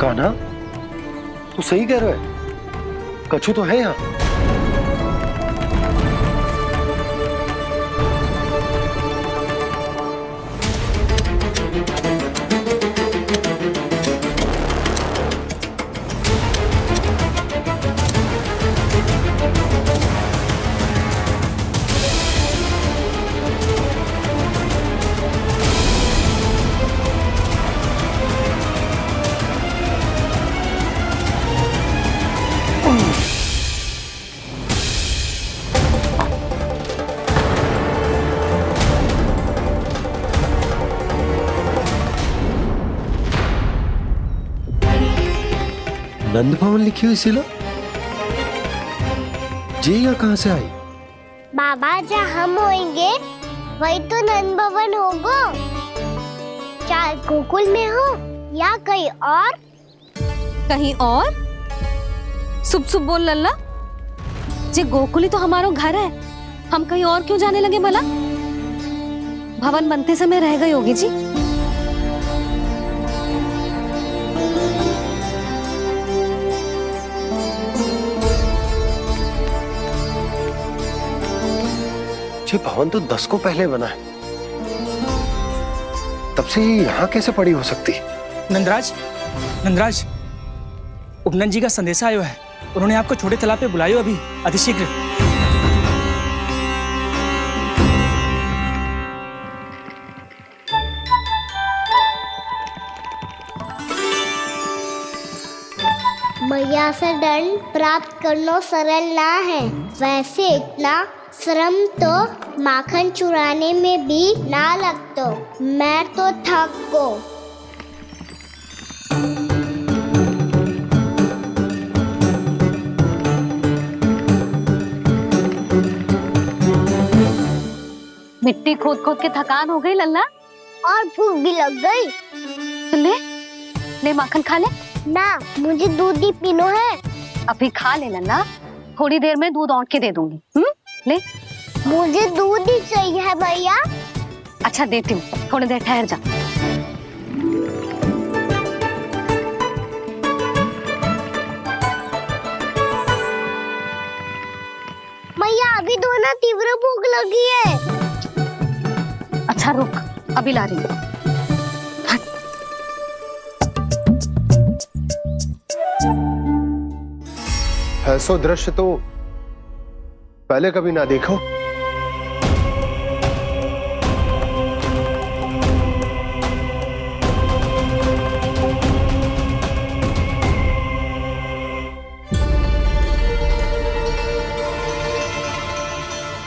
कान्हा, तू सही कह रहा है, कछु तो है यहाँ। नंद भवन लिखी हुई सिला जी यहाँ कहाँ से आई? बाबा जहाँ हम होंगे वही तो नंद भवन होगा। चाहे गोकुल में हो या कहीं और। कहीं और? सुब सुब बोल लल्ला, जे गोकुल ही तो हमारा घर है, हम कहीं और क्यों जाने लगे भला? भवन बनते समय रह गई होगी जी। ये भवन तो 10 को पहले बना है, तब से यहाँ कैसे पड़ी हो सकती? नंदराज, नंदराज, उपनंद जी का संदेशा आयो है। उन्होंने आपको छोटे तालाब पे बुलायो अभी अतिशीघ्र। मैया से दंड प्राप्त करना सरल ना है। वैसे इतना श्रम तो माखन चुराने में भी ना लगतो। मैं तो थक गो। मिट्टी खोद खोद के थकान हो गई लल्ला, और भूख भी लग गई। तो ले ले माखन खा ले। ना, मुझे दूध ही पीनो है। अभी खा ले लल्ला, थोड़ी देर में दूध औंट के दे दूंगी। ले। मुझे दूध ही चाहिए है भैया। अच्छा देती हूँ, थोड़ी देर ठहर जा। मैया अभी दोनों तीव्र भूख लगी है। अच्छा रुक, अभी ला रही हूँ। ऐसा दृश्य तो पहले कभी ना देखो।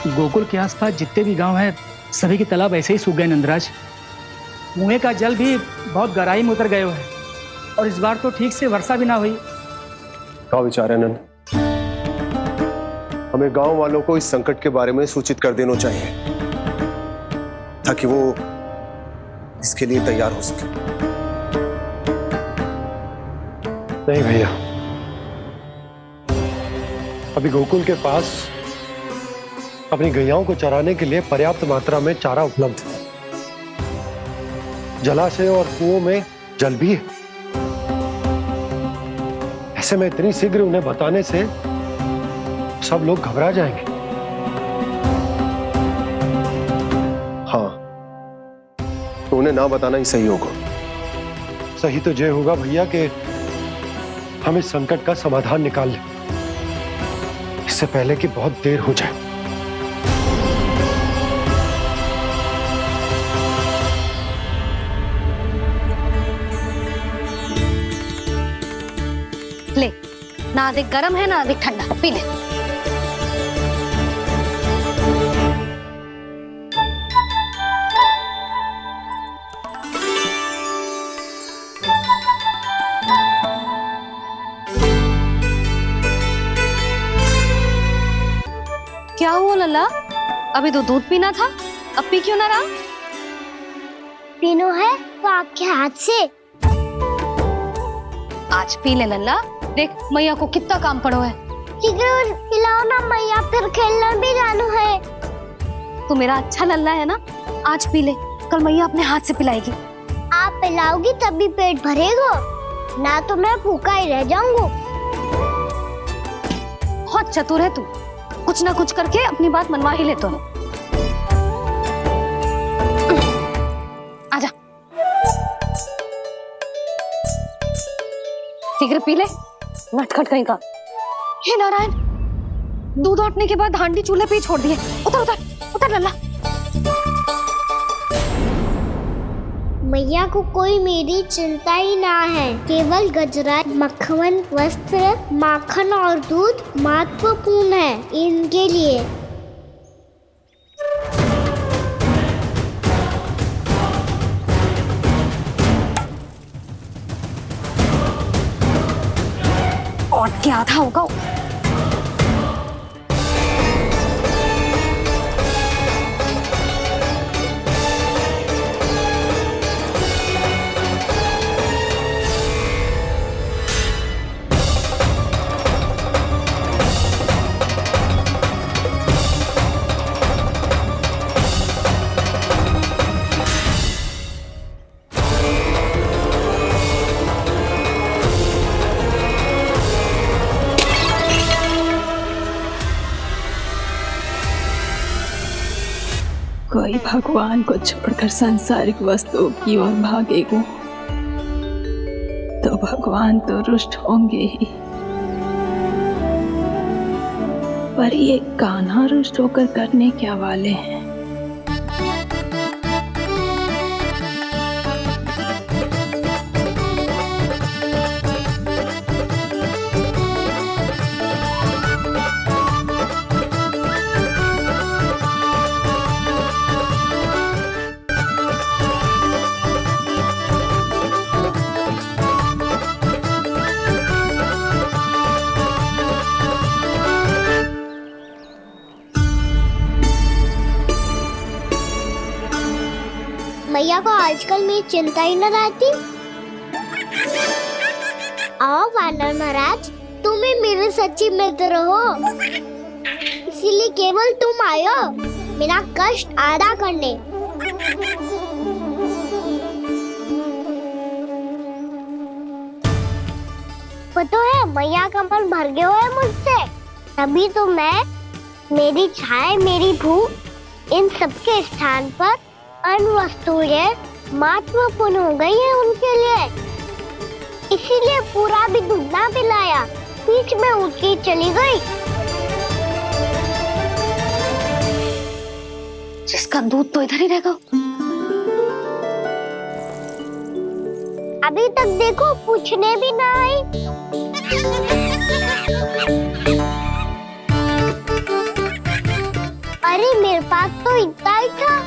गोकुल के आसपास जितने भी गांव हैं, सभी के तालाब ऐसे ही सूख गए नंदराज। कुएं का जल भी बहुत गहराई में उतर गए है, और इस बार तो ठीक से वर्षा भी ना हुई। क्या विचार है नंद? हमें गांव वालों को इस संकट के बारे में सूचित कर देना चाहिए, ताकि वो इसके लिए तैयार हो सके। नहीं भैया, अभी गोकुल के पास अपनी गैयाओं को चराने के लिए पर्याप्त मात्रा में चारा उपलब्ध है। जलाशय और कुओं में जल भी है। ऐसे में इतनी शीघ्र उन्हें बताने से सब लोग घबरा जाएंगे। हाँ, तो उन्हें ना बताना ही सही होगा। सही तो ये होगा भैया कि हम इस संकट का समाधान निकाल लें, इससे पहले कि बहुत देर हो जाए। ले, ना अधिक गर्म है ना अधिक ठंडा, पी ले। क्या हुआ लल्ला? अभी तो दूध पीना था, अब पी क्यों ना रहा? पीनो है तो आपके हाथ से। आज पी ले लल्ला, देख मैया को कितना काम पड़ो है। शीघ्र पिलाओ ना मैया, फिर खेलना भी जानो है। तू मेरा अच्छा लल्ला है ना, आज पी ले, कल मैया अपने हाथ से पिलाएगी। आप पिलाओगी तभी पेट भरेगा। ना तो मैं भूखा ही रह जाऊंगा। बहुत चतुर है तू, कुछ ना कुछ करके अपनी बात मनवा ही लेता है। आजा, शीघ्र पी ले, नटखट कहीं का। हे नारायण, दूध औटने के बाद हांडी चूल्हे पे ही छोड़ दिए। उतर उतर उतर लल्ला। मैया को कोई मेरी चिंता ही ना है। केवल गजरा, मक्खन, वस्त्र, माखन और दूध महत्वपूर्ण है इनके लिए। और क्या आधा होगा। कोई भगवान को छोड़कर सांसारिक वस्तुओं की ओर भागेगा तो भगवान तो रुष्ट होंगे ही, पर ये कान्हा रुष्ट होकर करने क्या वाले हैं। मैया को आजकल मेरी चिंता ही न रहती। आओ वानर महाराज, तुम ही मेरे सच्ची मित्र हो, इसीलिए केवल तुम आयो मेरा कष्ट आधा करने। पता है मैया का मन भर गया है मुझसे, तभी तो मैं, मेरी छाया, मेरी भूख, इन सबके स्थान पर अन्य वस्तुएं महत्वपूर्ण हो गई है उनके लिए। इसीलिए पूरा भी दूध ना पिलाया, बीच में उठ के चली गई। जिसका दूध तो इधर ही रहेगा। अभी तक देखो पूछने भी ना आई। अरे मेरे पास तो इतना ही था।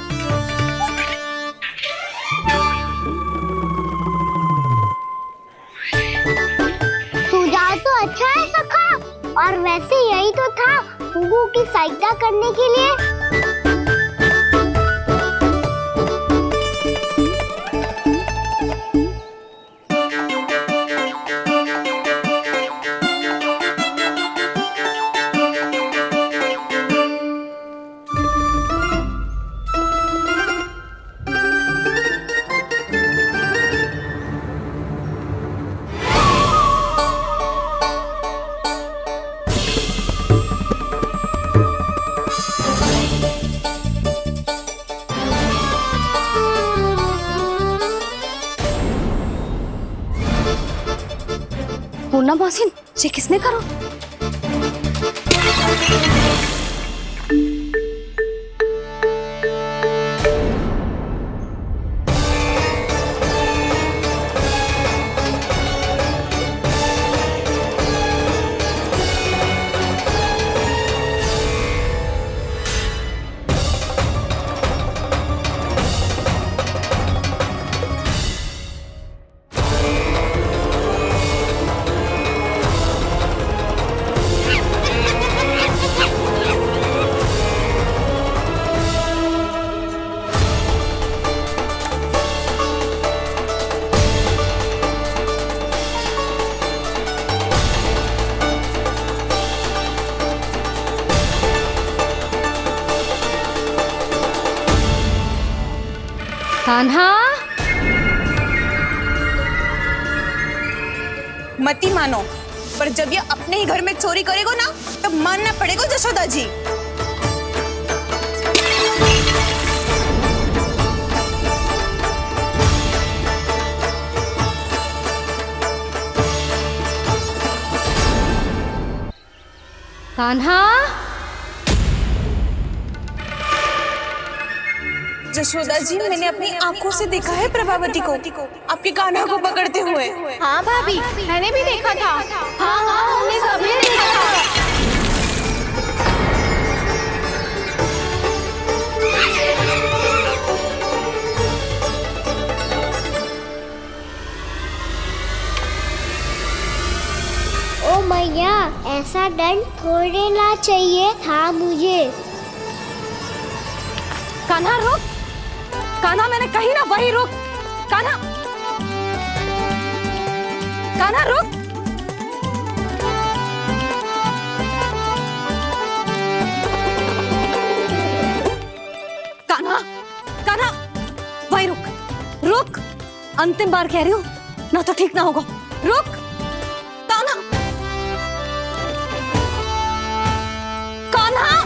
सुझाव तो अच्छा है सखा, और वैसे यही तो था गुगु की सहायता करने के लिए। पूर्णा मौसी, ये किसने करो? कान्हा, मत ही मानो, पर जब ये अपने ही घर में चोरी करेगा ना तब मानना पड़ेगा जशोदा जी। कान्हा, जशोदा जी, मैंने अपनी आंखों से देखा है प्रभावती को आपके कान्हा को पकड़ते हुए। हाँ भाभी, मैंने भी देखा था। हाँ हाँ, हमने सभी देखा था। ओ मैया, ऐसा दंड थोड़े ना चाहिए था मुझे। कान्हा रुक, कान्हा मैंने कही ना वही रुक। कान्हा, कान्हा रुक। कान्हा, कान्हा वही रुक, रुक। अंतिम बार कह रही हूँ, ना तो ठीक ना होगा। रुक कान्हा, कान्हा।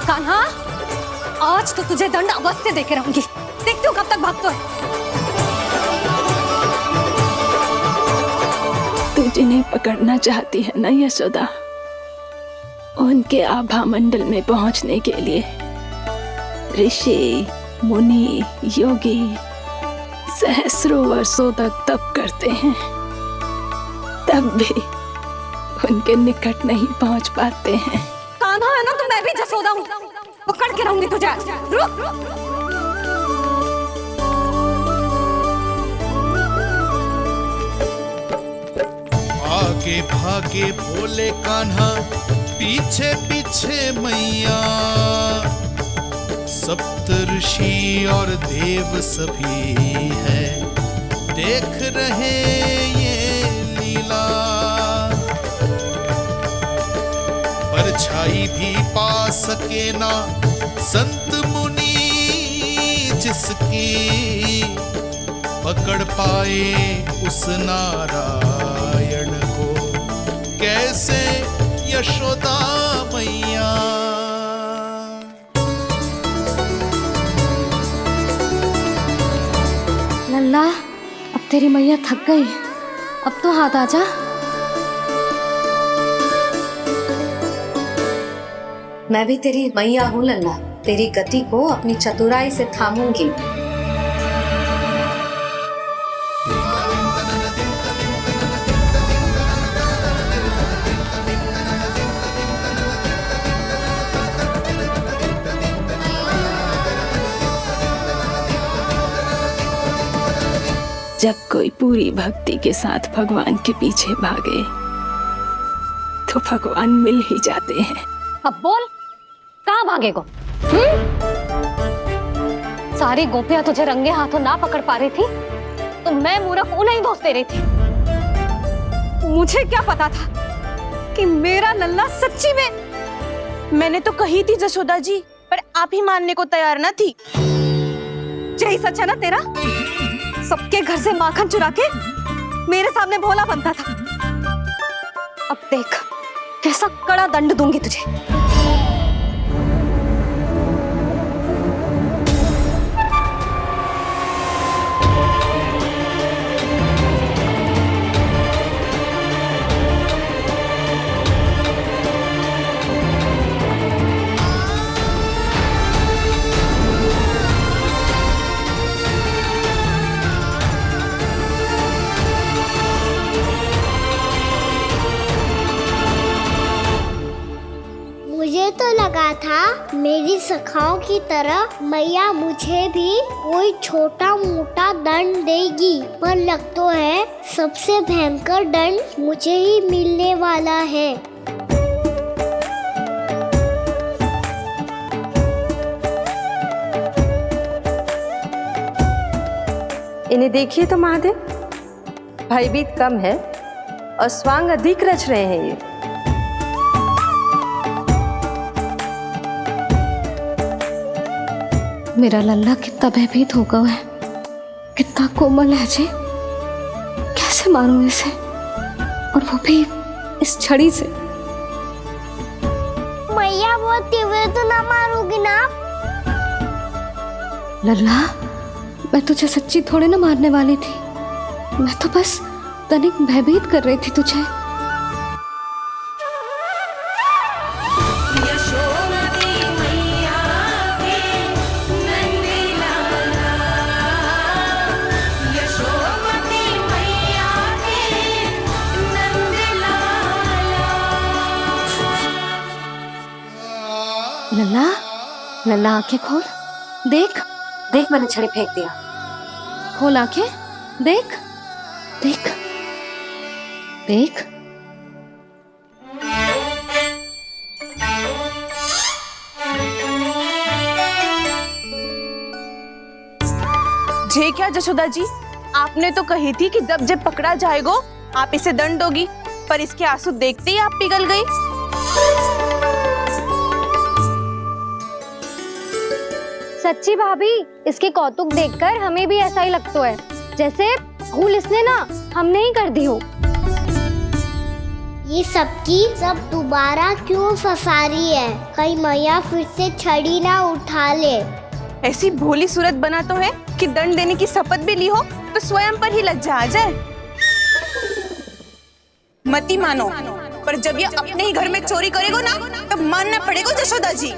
कान्हा, आज तो तुझे दंड अवश्य देके रहूंगी। देखती हूँ कब तक भागता है। तू जिन्हें पकड़ना चाहती है ना यशोदा, उनके आभा मंडल में पहुंचने के लिए ऋषि, मुनि, योगी सहस्रों वर्षों तक तप करते हैं, तब भी उनके निकट नहीं पहुंच पाते हैं। कान्हा है ना तो मैं भी जसोदा हूँ, पकड़ के रहूंगी तुझे। रुक। आगे भागे भोले कान्हा, पीछे पीछे मैया, सप्त ऋषि और देव सभी है देख रहे ये लीला। परछाई भी पा सके ना संत मुनि जिसकी, पकड़ पाए उस नारायण को कैसे यशोदा मैया। लल्ला, अब तेरी मैया थक गई, अब तो हाथ आजा। मैं भी तेरी मैया हूँ लल्ला, तेरी गति को अपनी चतुराई से थामूंगी। जब कोई पूरी भक्ति के साथ भगवान के पीछे भागे तो भगवान मिल ही जाते हैं। अब बोल, कहाँ भागेगो? सारी गोपियां तुझे रंगे हाथों ना पकड़ पा रही थी तो मैं मूर्ख उन्हें ही दोष दे रही थी। मुझे क्या पता था कि मेरा लल्ला सच्ची में। मैंने तो कही थी जशोदा जी, पर आप ही मानने को तैयार ना थी। यही सच है ना तेरा? सबके घर से माखन चुरा के मेरे सामने भोला बनता था। अब देख कैसा कड़ा दंड दूंगी तुझे। मेरी सखाओं की तरह मैया मुझे भी कोई छोटा मोटा दंड देगी, पर लग तो है सबसे भयंकर दंड मुझे ही मिलने वाला है। इन्हें देखिए तो महादेव, भयभीत कम है और स्वांग अधिक रच रहे हैं ये। मेरा लल्ला कितना भयभीत होगा है, कितना कोमल है जी। कैसे मारूं इसे, और वो भी इस छड़ी से। मैया बहुत तीव्र तो ना मारोगी ना? लल्ला, मैं तुझे सच्ची थोड़े ना मारने वाली थी, मैं तो बस तनिक भयभीत कर रही थी तुझे। लल्ला, लल्ला आंखें खोल, देख देख, मैंने छड़ी फेंक दिया। खोल आंखें, देख देख देख। जे क्या जशोदा जी, आपने तो कही थी कि जब पकड़ा जाएगा आप इसे दंड दोगी, पर इसके आंसू देखते ही आप पिघल गई। सच्ची भाभी, इसके कौतुक देखकर हमें भी ऐसा ही लगता है, जैसे भूल इसने ना हमने ही कर दी हो। ये सबकी सब दोबारा क्यों फंसा रही है? कहीं मैया फिर से छड़ी ना उठा ले। ऐसी भोली सूरत बना तो है कि दंड देने की शपथ भी ली हो तो स्वयं पर ही लज्जा आ जाए। मती मानो, पर जब ये अपने ही घर में चोरी करेगा ना, तब मानना पड़ेगा जशोदा जी।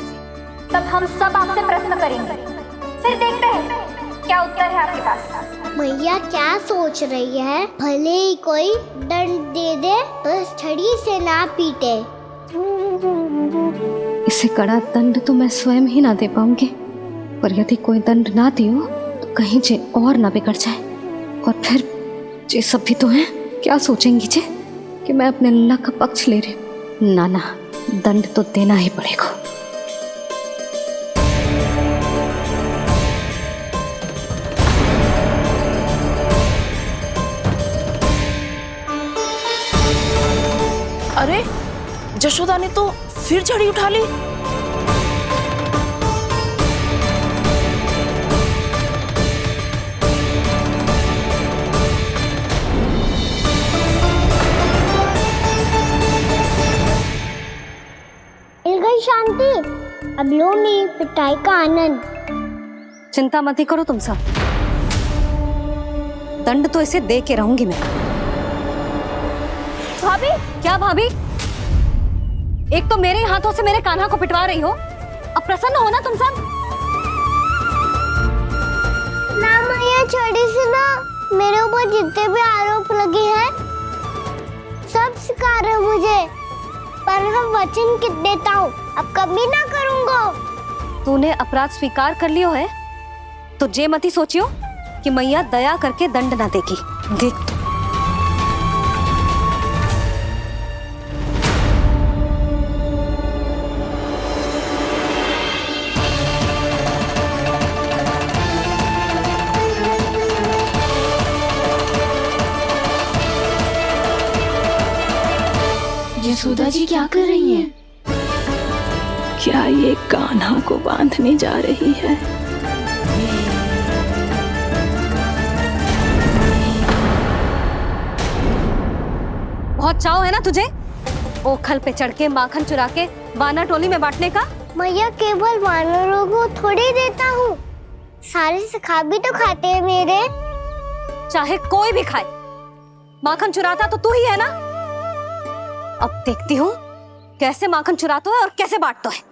तब हम सब आपसे प्रश्न करेंगे, फिर देखते हैं क्या उत्तर है आपके पास। मैया क्या सोच रही है? भले ही कोई दंड दे दे तो छड़ी से ना पीटे। इसे कड़ा दंड तो मैं स्वयं ही ना दे पाऊंगी, पर यदि कोई दंड ना दियो तो कहीं जे और ना बिगड़ जाए, और फिर जे सब भी तो हैं, क्या सोचेंगी जे कि मैं अपने लल्ला का पक्ष ले रही हूँ। ना ना, दंड तो देना ही पड़ेगा। अरे, जशोदा ने तो फिर छड़ी उठा ली। मिल गई शांति, अब लो नहीं पिटाई का आनंद। चिंता मत ही करो तुम सब, दंड तो इसे दे के रहूंगी मैं। भाभी, क्या भाभी? एक तो मेरे हाथों से मेरे कान्हा को पिटवा रही हो, अब प्रसन्न हो ना तुम सब? ना मैया, छड़ी से ना मेरे ऊपर जितने भी आरोप लगे हैं सब स्वीकार है मुझे, पर हम वचन कित देता हूँ, अब कभी ना करूँगा। तूने अपराध स्वीकार कर लियो है तो जे मती सोचियो कि मैया दया करके दंड ना देगी। देख, यशोदा जी क्या कर रही हैं? क्या ये कान्हा को बांधने जा रही है? बहुत चाव है ना तुझे ओखल पे चढ़ के माखन चुरा के वानर टोली में बांटने का? मैया, केवल वानरों को थोड़ी देता हूँ, सारे सखा भी तो खाते हैं मेरे। चाहे कोई भी खाए, माखन चुराता तो तू ही है ना। अब देखती हूँ कैसे माखन चुराता है और कैसे बांटता है।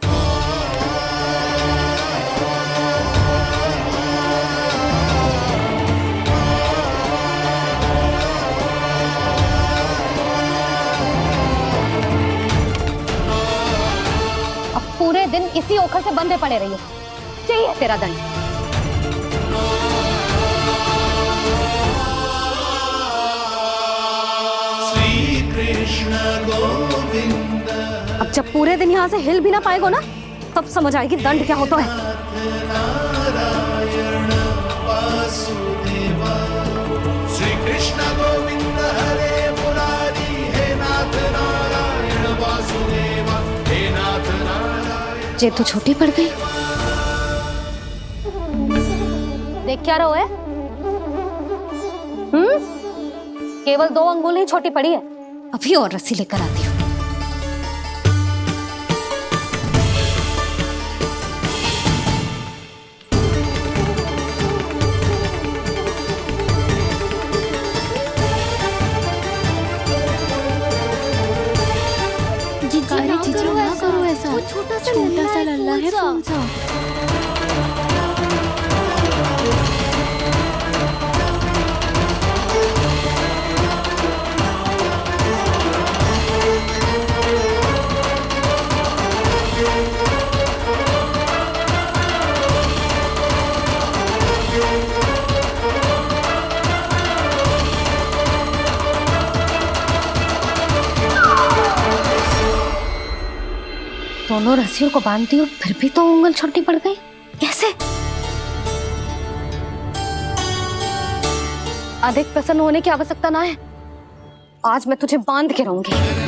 दिन इसी ओखर से बंधे पड़े रहिए। चाहिए तेरा दंड। श्री कृष्ण गोविंद अब जब पूरे दिन यहाँ से हिल भी ना पाएगो ना, तब समझ आएगी दंड क्या होता है। नारायण वासुदेव श्री कृष्ण गोविंद हरे मुरारी हे नाथ नारायण वासुदेव हे नाथ नारायण। जे तो छोटी पड़ गई। देख क्या रहो है? केवल 2 अंगुल ही छोटी पड़ी है। अभी और रस्सी लेकर आती हूँ। ना करो ऐसा। छोटा सा लल्ला है कौन सा? दोनों रस्सियों को बांधती हूँ, फिर भी तो उंगल छोटी पड़ गई। कैसे? अधिक प्रसन्न होने की आवश्यकता ना है। आज मैं तुझे बांध के रहूंगी।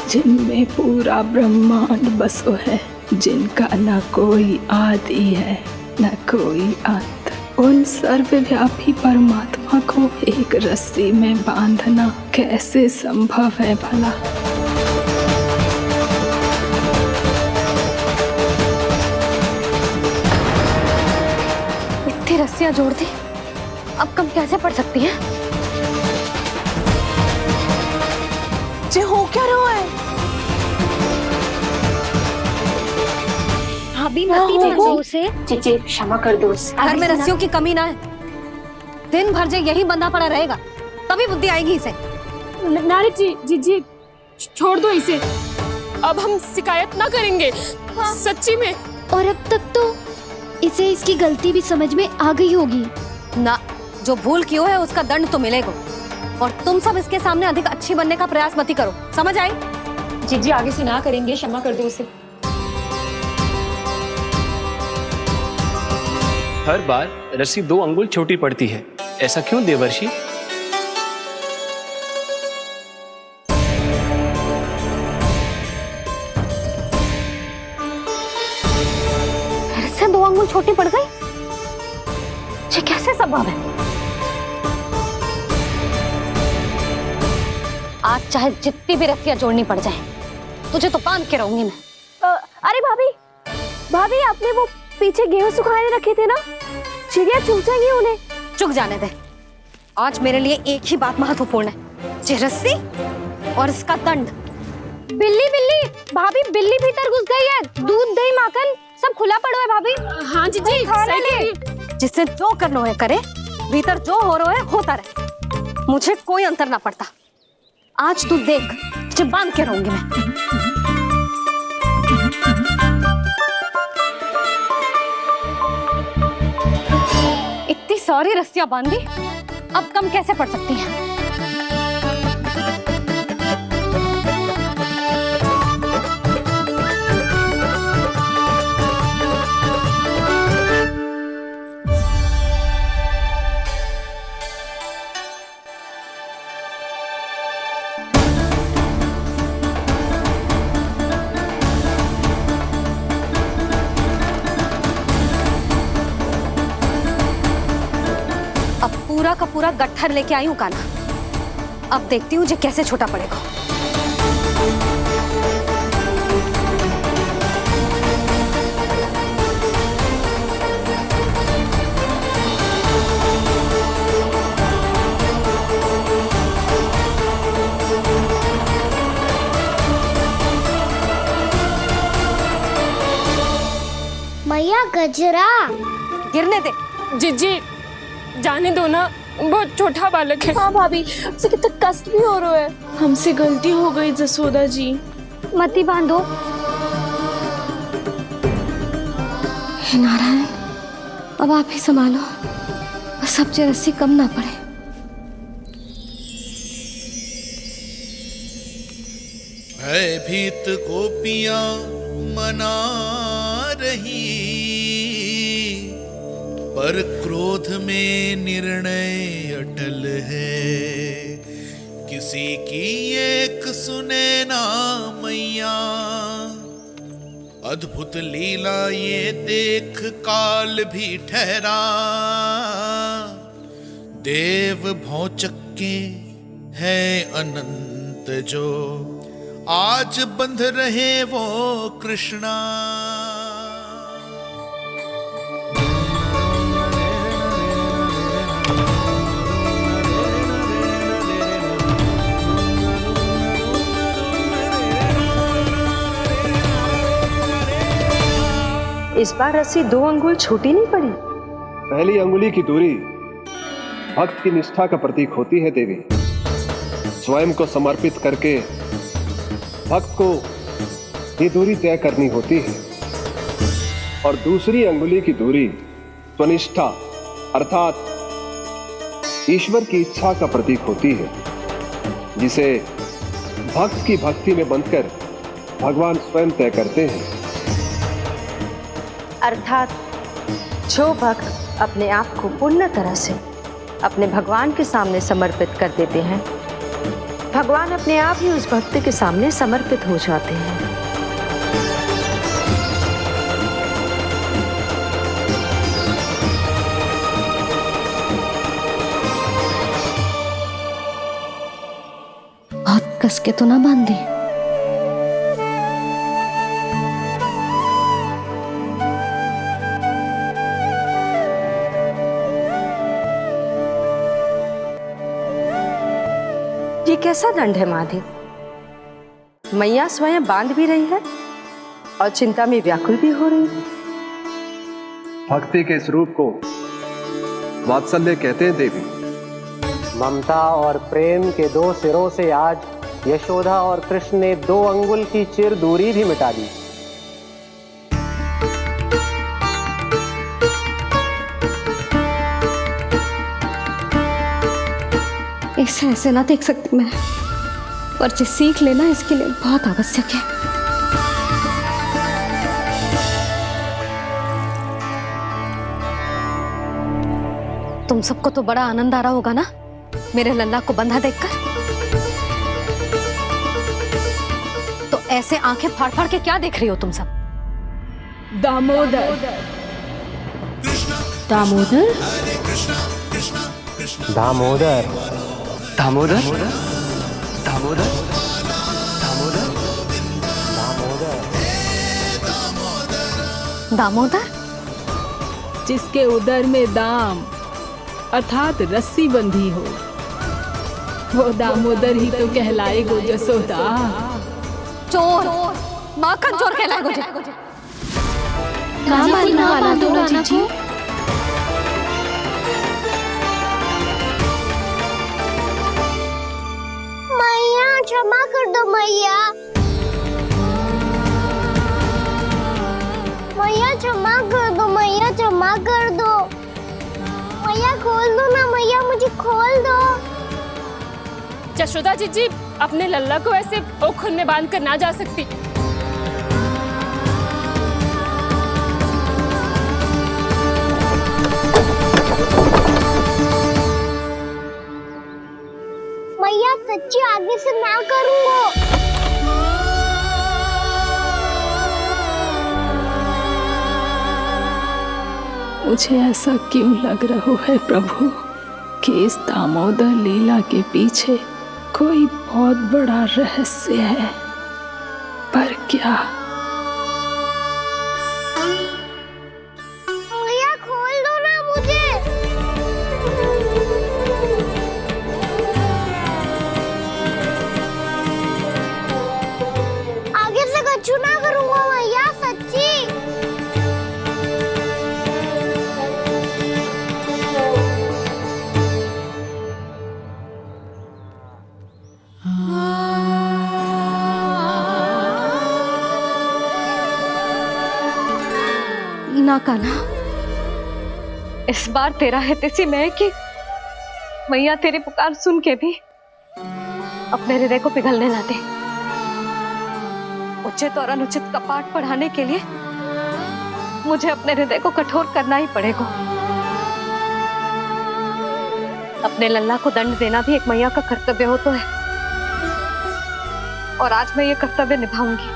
जिनमें पूरा ब्रह्मांड बसो है, जिनका न कोई आदि है न कोई अंत, उन सर्वव्यापी परमात्मा को एक रस्सी में बांधना कैसे संभव है भला? इतनी रस्सियां जोड़ दी, अब कम कैसे पड़ सकती है? जे हो क्या रहा है? भाभी मत दो उसे। चीची क्षमा कर दो उसे। घर में रस्सियों की कमी ना है। दिन भर जे यही बंधा पड़ा रहेगा, तभी बुद्धि आएगी इसे। नारी जी छोड़ दो इसे। अब हम शिकायत ना करेंगे। सच्ची में। और अब तक तो इसे इसकी गलती भी समझ में आ गई होगी ना। जो भूल की है उसका दंड तो मिलेगा। और तुम सब इसके सामने अधिक अच्छी बनने का प्रयास मत ही करो, समझ आई? जी आगे से ना करेंगे, क्षमा कर दो उसे। हर बार रस्सी 2 अंगुल छोटी पड़ती है, ऐसा क्यों देवर्षि? फिर से 2 अंगुल छोटी पड़ गई? ये कैसे संभव है? आज चाहे जितनी भी रस्सियां जोड़नी पड़ जाए, तुझे तो बांध के रहूंगी मैं। अरे भाभी आपने वो पीछे गेहूं सुखाने रखे थे ना, चिड़िया चुग जाएंगी उन्हें। चुग जाने दे। आज मेरे लिए एक ही बात महत्वपूर्ण है, ये रस्सी और इसका दंड। बिल्ली भाभी, बिल्ली भीतर घुस गई है। दूध दही माखन सब खुला पड़ा है भाभी। हाँ जी सही ले। जिससे जो करना है करे, भीतर जो हो रहा है होता रहे, मुझे कोई अंतर ना पड़ता। आज तू देख, तुझे बांध के रहूंगी मैं। इतनी सारी रस्सियां बांधी, अब कम कैसे पड़ सकती हैं? पूरा का पूरा गट्ठर लेके आई हूँ काना। अब देखती हूँ जे कैसे छोटा पड़ेगा। कचरा गिरने दे। जीजी जाने दो ना, बहुत छोटा बालक है। हाँ भाभी, उसे कितना कष्ट भी हो रहा है। हमसे गलती हो गई जसोदा जी। मती बांधो। हे नारायण, अब आप ही संभालो, बस अब रस्सी कम ना पड़े। भयभीत गोपियां मना रही, पर क्रोध में निर्णय अटल है। किसी की एक सुने ना मैया, अद्भुत लीला ये देख काल भी ठहरा। देव भौचक्के है अनंत जो, आज बंध रहे वो कृष्णा। इस बार रस्सी 2 अंगुल छोटी नहीं पड़ी। पहली अंगुली की दूरी भक्त की निष्ठा का प्रतीक होती है देवी। स्वयं को समर्पित करके भक्त को ये दूरी तय करनी होती है, और दूसरी अंगुली की दूरी स्वनिष्ठा अर्थात ईश्वर की इच्छा का प्रतीक होती है, जिसे भक्त की भक्ति में बंधकर भगवान स्वयं तय करते हैं। अर्थात जो भक्त अपने आप को पूर्ण तरह से अपने भगवान के सामने समर्पित कर देते हैं, भगवान अपने आप ही उस भक्त के सामने समर्पित हो जाते हैं। बहुत कस के तो ना बांध दी। ये कैसा दंड है महादेव? मैया स्वयं बांध भी रही है और चिंता में व्याकुल भी हो रही है। भक्ति के स्वरूप को वात्सल्य कहते हैं देवी। ममता और प्रेम के 2 सिरों से आज यशोदा और कृष्ण ने 2 अंगुल की चिर दूरी भी मिटा दी। इसे ऐसे ना देख सकती मैं, पर जो सीख लेना इसके लिए बहुत आवश्यक है। तुम सबको तो बड़ा आनंद आ रहा होगा ना मेरे लल्ला को बंधा देखकर। तो ऐसे आंखें फाड़ फाड़ के क्या देख रही हो तुम सब? दामोदर। दामोदर? दामोदर दामोदर दामोदर दामोदर, जिसके उदर में दाम अर्थात रस्सी बंधी हो, वो दामोदर ही तो कहलाएगो जसोदा। चोर, माखन चोर कहलाएगो जी। कहाँ बांधना वाला तो राना को? मैया क्षमा कर दो मैया। मैया क्षमा कर दो, मैया क्षमा कर दो। मैया खोल दो ना मैया, मुझे खोल दो। यशोदा जीजी अपने लल्ला को ऐसे ओखुन में बांध कर ना जा सकती। मैया सच्ची आगे से ना करूंगा। मुझे ऐसा क्यों लग रहा है प्रभु कि इस दामोदर लीला के पीछे कोई बहुत बड़ा रहस्य है, पर क्या? मैया खोल दो ना मुझे। आगे से कछु ना करूंगा मैया, सच्ची। हाँ कान्हा, इस बार तेरा हितैषी मैं कि मैया तेरी पुकार सुन के भी अपने हृदय को पिघलने ना दे। उचित और अनुचित कपाट पढ़ाने के लिए मुझे अपने हृदय को कठोर करना ही पड़ेगा। अपने लल्ला को दंड देना भी एक मैया का कर्तव्य हो तो है, और आज मैं ये कर्तव्य निभाऊंगी।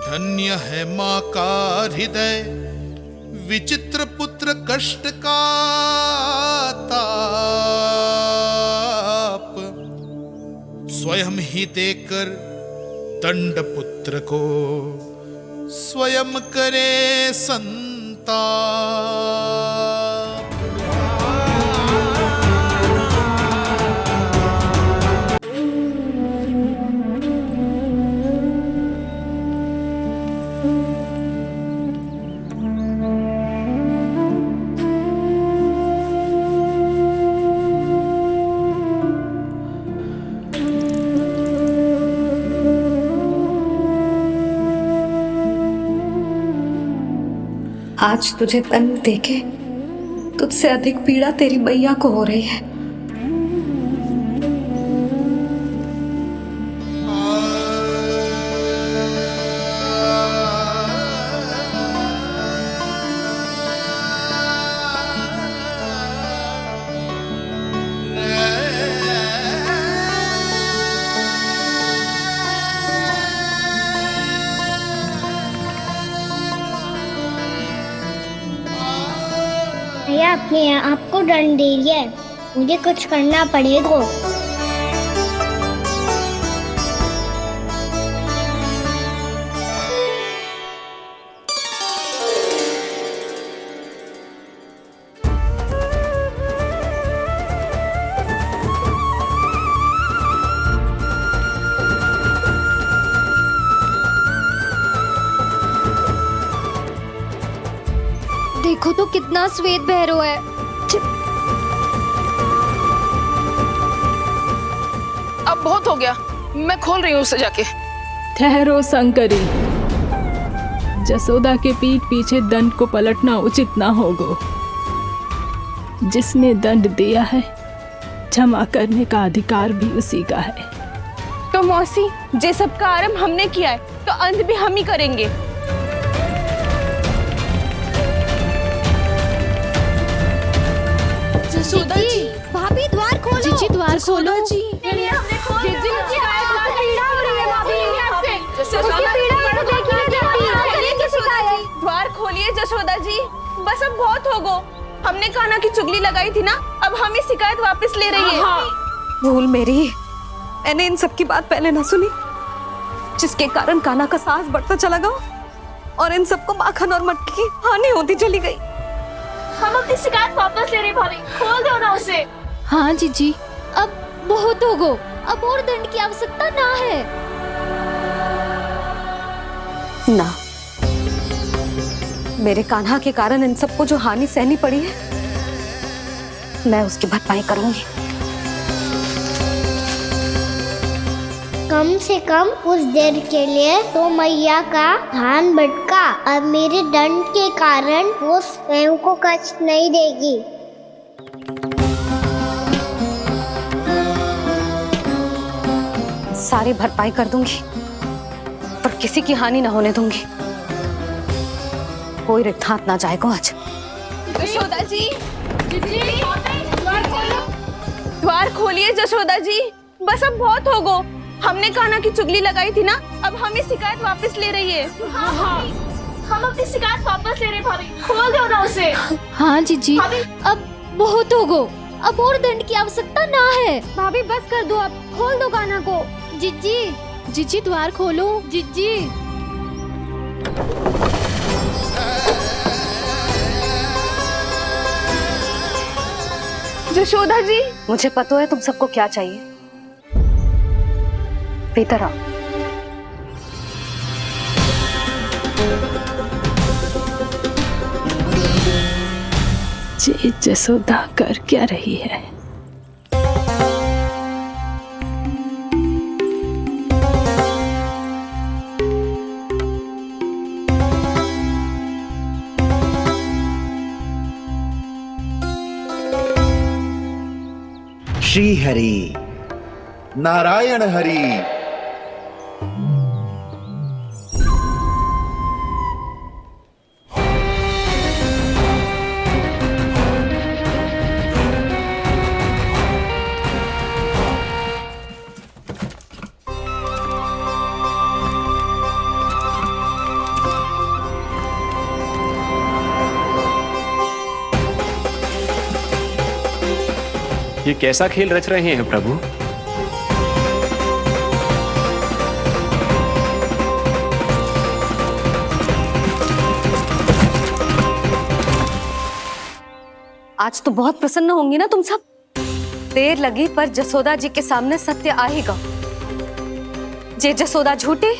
धन्य है माँ का हृदय, विचित्र पुत्र कष्ट का ताप, स्वयं ही देकर दंड पुत्र को स्वयं करे संताप। आज तुझे दंड देके तुझसे अधिक पीड़ा तेरी मैया को हो रही है। भैया अपने आपको दंड दे दिया है, मुझे कुछ करना पड़ेगा। देखो तो कितना श्वेत बह रहा है। अब बहुत हो गया, मैं खोल रही हूँ उसे जाके। ठहरो शंकरी, जसोदा के पीठ पीछे दंड को पलटना उचित ना होगा। जिसने दंड दिया है क्षमा करने का अधिकार भी उसी का है। तो मौसी, जे सब का आरंभ हमने किया है तो अंत भी हम ही करेंगे। जसोदा जी, भाभी द्वार खोलो। जीजी द्वार खोलो। जी द्वार खोलिए जसोदा जी, बस अब बहुत हो गो। हमने कान्हा की चुगली लगाई थी ना, अब हम ही शिकायत वापस ले रही है। भूल मेरी, मैंने इन सब की बात पहले ना सुनी, जिसके कारण कान्हा का साहस बढ़ता चला गया और इन सबको माखन और मटकी की हानि होती चली गई। हम अपनी शिकायत वापस ले रहे भाभी, खोल दो ना उसे। हाँ जीजी, अब बहुत हो गो, अब और दंड की आवश्यकता ना है। ना, मेरे कान्हा के कारण इन सबको जो हानि सहनी पड़ी है, मैं उसकी भरपाई करूंगी। कम से कम कुछ देर के लिए तो मैया का ध्यान भटका और मेरे दंड के कारण वो स्वयं को कष्ट नहीं देगी। सारी भरपाई कर दूंगी, पर किसी की हानि ना होने दूंगी। कोई रिक्त हाथ ना जाएगा आज। जसोदा जी, द्वार खोलिए जसोदा जी, बस अब बहुत हो गो। हमने कान्हा की चुगली लगाई थी ना, अब हम ही शिकायत वापस ले रही है। हम अपनी शिकायत वापस ले रहे भाभी, खोल दो ना उसे। हाँ जीजी, अब बहुत हो गो, अब और दंड की आवश्यकता ना है। भाभी बस कर दो, अब खोल दो कान्हा को। जीजी, जीजी द्वार खोलो। जीजी, जशोदा जी, मुझे पता है तुम सबको क्या चाहिए। भीतर आओ। जी जसोदा कर क्या रही है? श्री हरि, नारायण हरि। ये कैसा खेल रच रहे हैं प्रभु? आज तो बहुत प्रसन्न होंगी ना तुम सब। देर लगी पर जसोदा जी के सामने सत्य आएगा। जे जसोदा झूठी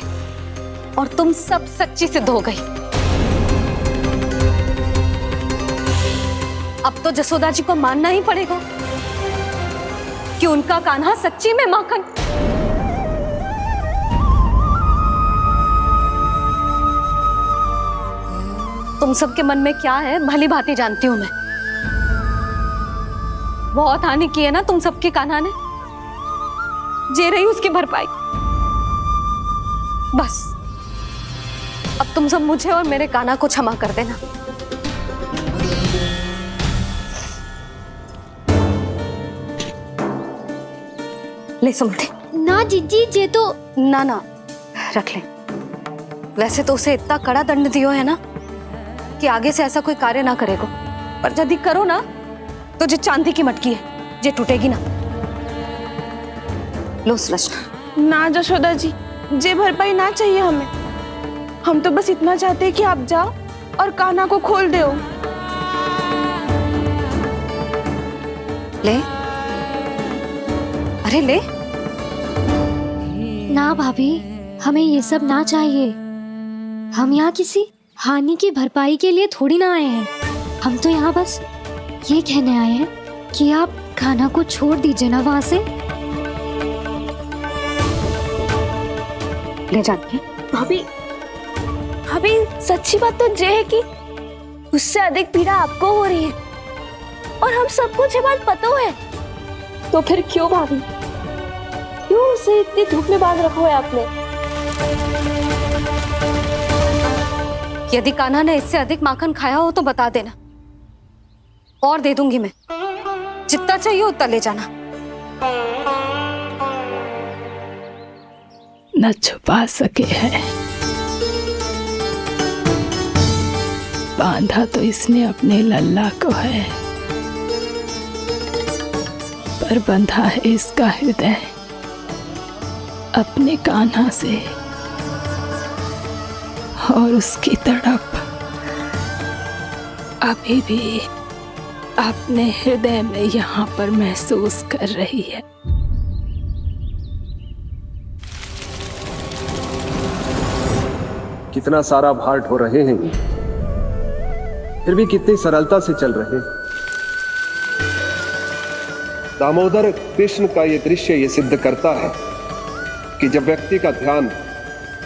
और तुम सब सच्ची सिद्ध हो गई। अब तो जसोदा जी को मानना ही पड़ेगा कि उनका कान्हा सच्ची में माखन। तुम सबके मन में क्या है भली भांति जानती हूं मैं। बहुत हानि की है ना तुम सबके कान्हा ने, जे रही उसकी भरपाई। बस अब तुम सब मुझे और मेरे कान्हा को क्षमा कर देना। ले सुमति। ना जीजी, जे तो ना ना रख ले। वैसे तो उसे इतना कड़ा दंड दियो है ना कि आगे से ऐसा कोई कार्य ना करेगा, पर यदि करो ना तो जो चांदी की मटकी है जे टूटेगी ना। लो सुलक्षणा। ना जशोदा जी, जे भरपाई ना चाहिए हमें। हम तो बस इतना चाहते हैं कि आप जाओ और कान्हा को खोल दो। ले, अरे ले। ना भाभी, हमें ये सब ना चाहिए। हम यहाँ किसी हानि की भरपाई के लिए थोड़ी ना आए हैं। हम तो यहाँ बस ये कहने आए हैं कि आप कान्हा को छोड़ दीजिए ना वहां से। ले जाते। भाभी, भाभी सच्ची बात तो ये है कि उससे अधिक पीड़ा आपको हो रही है और हम सबको ये बात पता है। तो फिर क्यों भाभी, क्यों उसे इतनी धूप में बांध रखा है आपने? यदि कान्हा ने इससे अधिक माखन खाया हो तो बता देना, और दे दूंगी मैं। जितना चाहिए उतना ले जाना। न छुपा सके है, बांधा तो इसने अपने लल्ला को है, पर बंधा है इसका हृदय अपने कान्हा से। और उसकी तड़प अभी भी अपने हृदय में यहाँ पर महसूस कर रही है। कितना सारा भार ढो रहे हैं, फिर भी कितनी सरलता से चल रहे हैं। दामोदर कृष्ण का ये दृश्य ये सिद्ध करता है कि जब व्यक्ति का ध्यान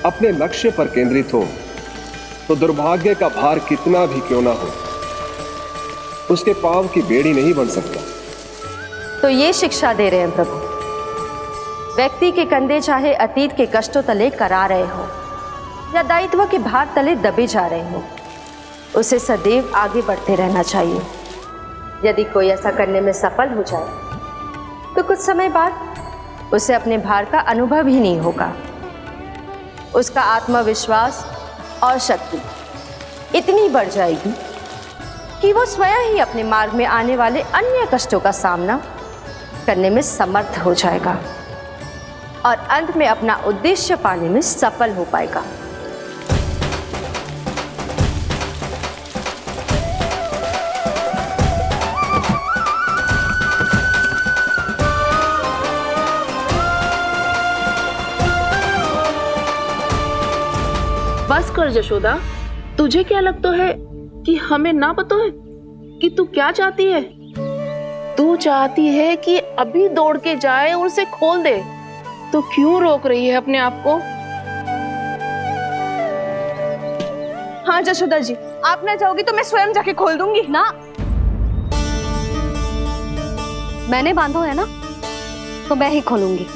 अपने लक्ष्य पर केंद्रित हो तो दुर्भाग्य का भार कितना भी क्यों ना हो, उसके पांव की बेड़ी नहीं बन सकता। तो ये शिक्षा दे रहे हैं प्रभु। व्यक्ति के कंधे चाहे अतीत के कष्टों तले करा रहे हो या दायित्व के भार तले दबे जा रहे हो, उसे सदैव आगे बढ़ते रहना चाहिए। यदि कोई ऐसा करने में सफल हो जाए तो कुछ समय बाद उसे अपने भार का अनुभव ही नहीं होगा। उसका आत्मविश्वास और शक्ति इतनी बढ़ जाएगी कि वो स्वयं ही अपने मार्ग में आने वाले अन्य कष्टों का सामना करने में समर्थ हो जाएगा और अंत में अपना उद्देश्य पाने में सफल हो पाएगा। बस कर जशोदा, तुझे क्या लगता है कि हमें ना पता है कि तू क्या चाहती है? तू चाहती है कि अभी दौड़ के जाए और उसे खोल दे, तो क्यों रोक रही है अपने आप को? हाँ जशोदा जी, आप ना जाओगी तो मैं स्वयं जाके खोल दूंगी। ना, मैंने बांधो है ना, तो मैं ही खोलूंगी।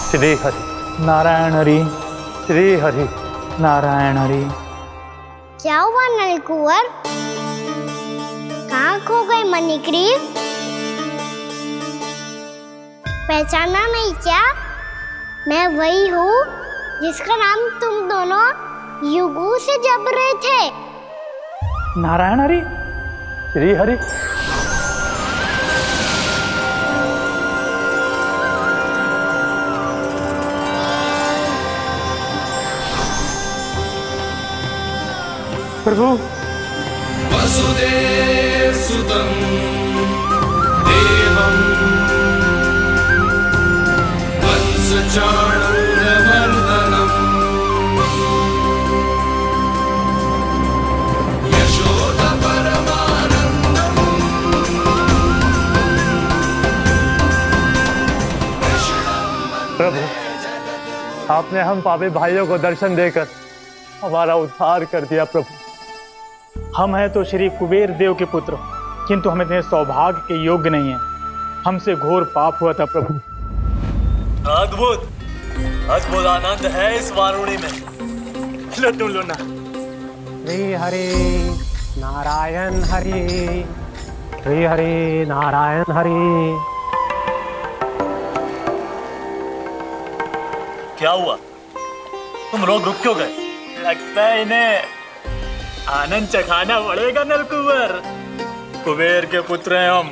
श्री हरि नारायण हरि, श्री हरि नारायण हरि। क्या हुआ नलकुंवर? कहाँ खो गए मणिग्रीव? पहचाना नहीं क्या? मैं वही हूँ जिसका नाम तुम दोनों युगों से जप रहे थे। नारायण हरि, श्री हरि। प्रभु वसुदेव सुतं देवं वत्सचाणूरमर्दनम् यशोदा परमानन्दम् प्रभु, आपने हम पापी भाइयों को दर्शन देकर हमारा उद्धार कर दिया। प्रभु, हम हैं तो श्री कुबेर देव के पुत्र, किंतु हम इतने सौभाग्य के योग्य नहीं हैं। हमसे घोर पाप हुआ था प्रभु। अद्भुत अद्भुत आनंद है इस वारुणी में। लो तुम लो ना। श्री हरि नारायण हरि, श्री हरि नारायण हरि। क्या हुआ? तुम लोग रुक क्यों गए? लगता है इन्हें आनंद चखाना पड़ेगा नलकुंवर। कुबेर के पुत्र हैं हम,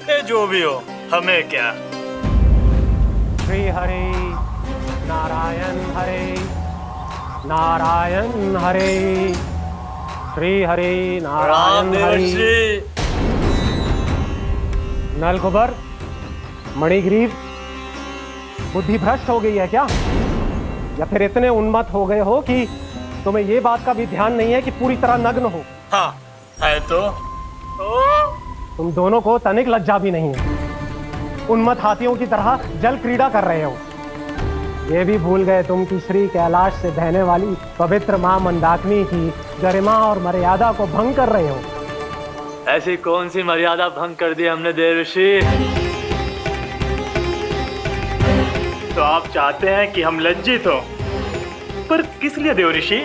ये जो भी हो हमें क्या। श्री हरि नारायण हरि, नारायण हरि, श्री हरि नारायण हरि। नलकुबर, मणिग्रीव, बुद्धि भ्रष्ट हो गई है क्या? या फिर इतने उन्मत्त हो गए हो कि तुम्हें ये बात का भी ध्यान नहीं है कि पूरी तरह नग्न हो? हाँ है तो। तुम दोनों को तनिक लज्जा भी नहीं है। उन्मत्त हाथियों की तरह जल क्रीड़ा कर रहे हो। ये भी भूल गए तुम कि श्री कैलाश से बहने वाली पवित्र मां मंदाकिनी की गरिमा और मर्यादा को भंग कर रहे हो। ऐसी कौन सी मर्यादा भंग कर दी हमने देवर्षि? तो आप चाहते हैं कि हम लज्जित हो, पर किस लिए देवर्षि?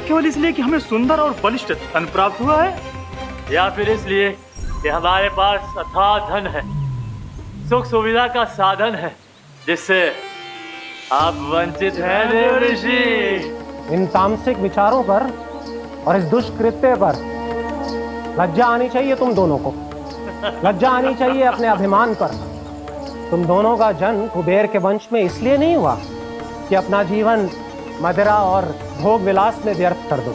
केवल इसलिए कि हमें सुंदर और बलिष्ठ धन प्राप्त हुआ है, या फिर इसलिए कि हमारे पास अथाह धन है, सुख सुविधा का साधन है, जिससे आप वंचित हैं देवर्षि? इन तामसिक विचारों पर और इस दुष्कृत्य पर लज्जा आनी चाहिए तुम दोनों को। लज्जा आनी चाहिए अपने अभिमान पर। तुम दोनों का जन्म कुबेर के वंश में इसलिए नहीं हुआ कि अपना जीवन मदिरा और भोग विलास में व्यर्थ कर दो।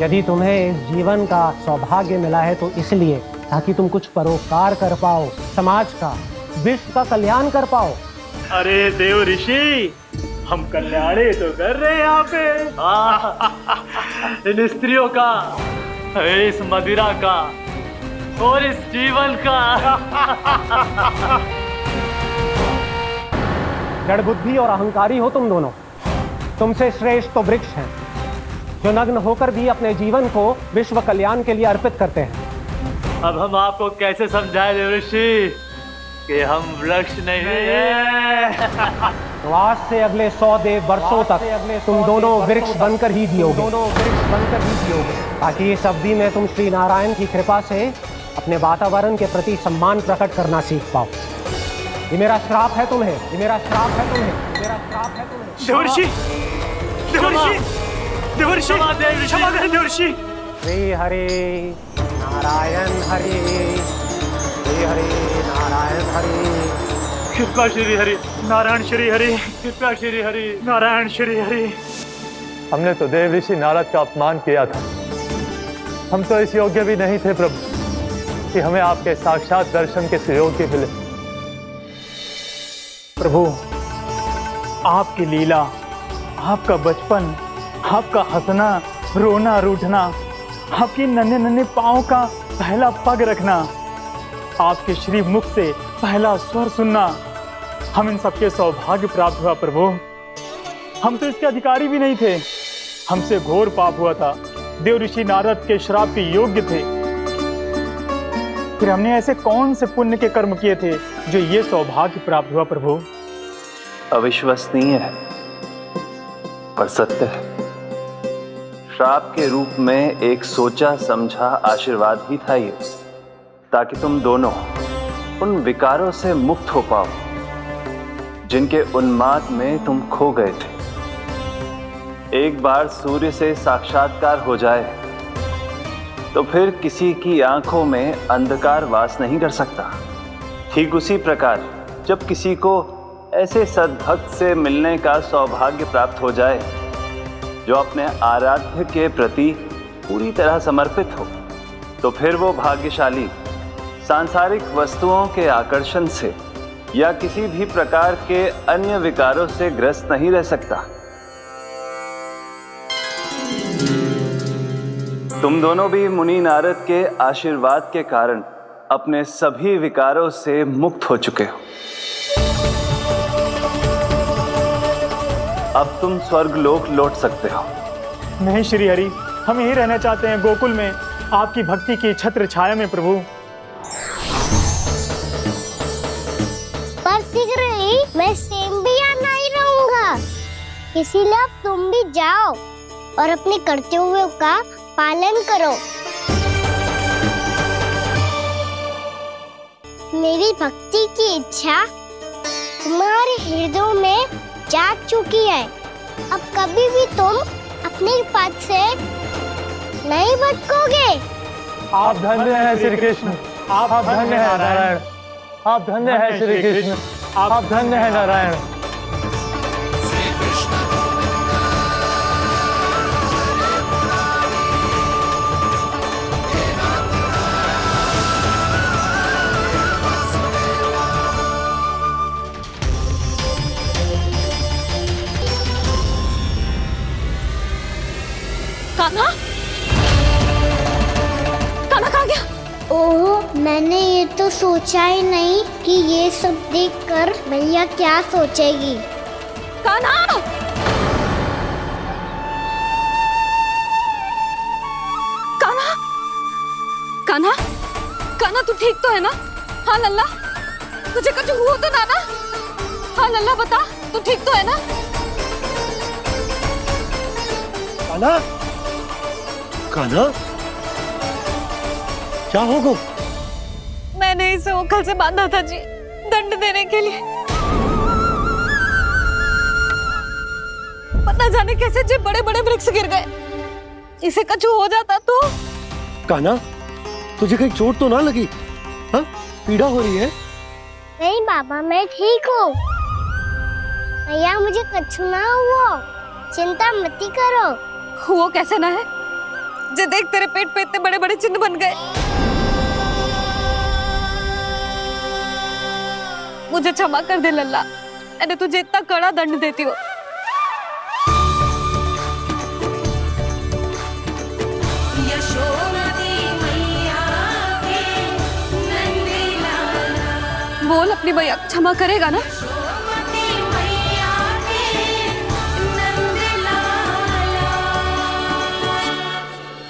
यदि तुम्हें इस जीवन का सौभाग्य मिला है तो इसलिए ताकि तुम कुछ परोपकार कर पाओ, समाज का, विश्व का कल्याण कर पाओ। अरे देवर्षि, हम कल्याण ही तो कर रहे हैं यहाँ पे। इन स्त्रियों का, इस मदिरा का और इस जीवन का। जड़ बुद्धि और अहंकारी हो तुम दोनों। तुमसे श्रेष्ठ तो वृक्ष हैं, जो नग्न होकर भी अपने जीवन को विश्व कल्याण के लिए अर्पित करते हैं। अब हम आपको कैसे समझाएं देवर्षि कि हम वृक्ष नहीं हैं? तो आज से अगले 100 देव वर्षों तक तुम दोनों वृक्ष बनकर ही जियोगे। ताकि इस अवधि में तुम श्री नारायण की कृपा से अपने वातावरण के प्रति सम्मान प्रकट करना सीख पाओ। ये मेरा श्राप है तुम्हें, ये मेरा श्राप है तुम्हें, ये मेरा श्राप है तुम्हें। देवर्षि, देवर्षि, देवर्षि क्षमा करें देवर्षि। श्री हरि नारायण हरि, श्री हरि नारायण हरि। कृपा श्री हरि नारायण श्री हरि, कृपा श्री हरि नारायण श्री हरि। हमने तो देव ऋषि नारद का अपमान किया था। हम तो इस योग्य भी नहीं थे प्रभु कि हमें आपके साक्षात दर्शन के सुयोग्य मिले। प्रभु आपकी लीला, आपका बचपन, आपका हंसना, रोना, रूठना, आपकी नन्हे नन्हे पाँव का पहला पग रखना, आपके श्री मुख से पहला स्वर सुनना, हम इन सबके सौभाग्य प्राप्त हुआ प्रभु। हम तो इसके अधिकारी भी नहीं थे। हमसे घोर पाप हुआ था, देव ऋषि नारद के श्राप के योग्य थे। फिर हमने ऐसे कौन से पुण्य के कर्म किए थे जो ये सौभाग्य प्राप्त हुआ प्रभु? अविश्वसनीय है पर सत्य है। श्राप के रूप में एक सोचा समझा आशीर्वाद ही था ये, ताकि तुम दोनों उन विकारों से मुक्त हो पाओ जिनके उन्माद में तुम खो गए थे। एक बार सूर्य से साक्षात्कार हो जाए तो फिर किसी की आंखों में अंधकार वास नहीं कर सकता। ठीक उसी प्रकार जब किसी को ऐसे सद्भक्त से मिलने का सौभाग्य प्राप्त हो जाए जो अपने आराध्य के प्रति पूरी तरह समर्पित हो, तो फिर वो भाग्यशाली सांसारिक वस्तुओं के आकर्षण से या किसी भी प्रकार के अन्य विकारों से ग्रस्त नहीं रह सकता। तुम दोनों भी मुनि नारद के आशीर्वाद के कारण अपने सभी विकारों से मुक्त हो चुके हो। अब तुम स्वर्गलोक लौट सकते हो। नहीं श्री हरि, हम यही रहना चाहते हैं गोकुल में, आपकी भक्ति की छत्र छाया में प्रभु। पर शीघ्र ही मैं सेम्बिया नहीं रहूंगा, इसीलिए अब तुम भी जाओ और अपने कर्तव्यों का पालन करो। मेरी भक्ति की इच्छा तुम्हारे हृदयों में जाग चुकी है। अब कभी भी तुम अपने पद से नहीं भटकोगे। आप धन्य हैं श्री कृष्ण, आप धन्य हैं नारायण, आप धन्य हैं श्री कृष्ण, आप धन्य हैं नारायण। कान्हा, कान्हा कहाँ गया? ओह, मैंने ये तो सोचा ही नहीं कि ये सब देखकर मैया क्या सोचेगी। कान्हा! कान्हा! कान्हा! कान्हा तू ठीक तो है ना? हाँ लल्ला, तुझे कुछ हुआ तो ना? हाँ लल्ला बता, तू ठीक तो है ना? कान्हा, कान्हा, क्या होगा? मैंने इसे ओखल से बांधा था जी, दंड देने के लिए। पता जाने कैसे जी बड़े बड़े वृक्ष गिर गए। इसे कुछ हो जाता तो? कान्हा, तुझे कहीं चोट तो ना लगी? हाँ, पीड़ा हो रही है? नहीं बाबा, मैं ठीक हूँ। भैया मुझे कुछ ना हुआ, चिंता मत करो। वो कैसे ना है? जे देख तेरे पेट पे इतने बड़े बड़े चिन्ह बन गए। मुझे क्षमा कर दे लल्ला, मैंने तुझे इतना कड़ा दंड देती हो। बोल अपनी भैया क्षमा करेगा ना?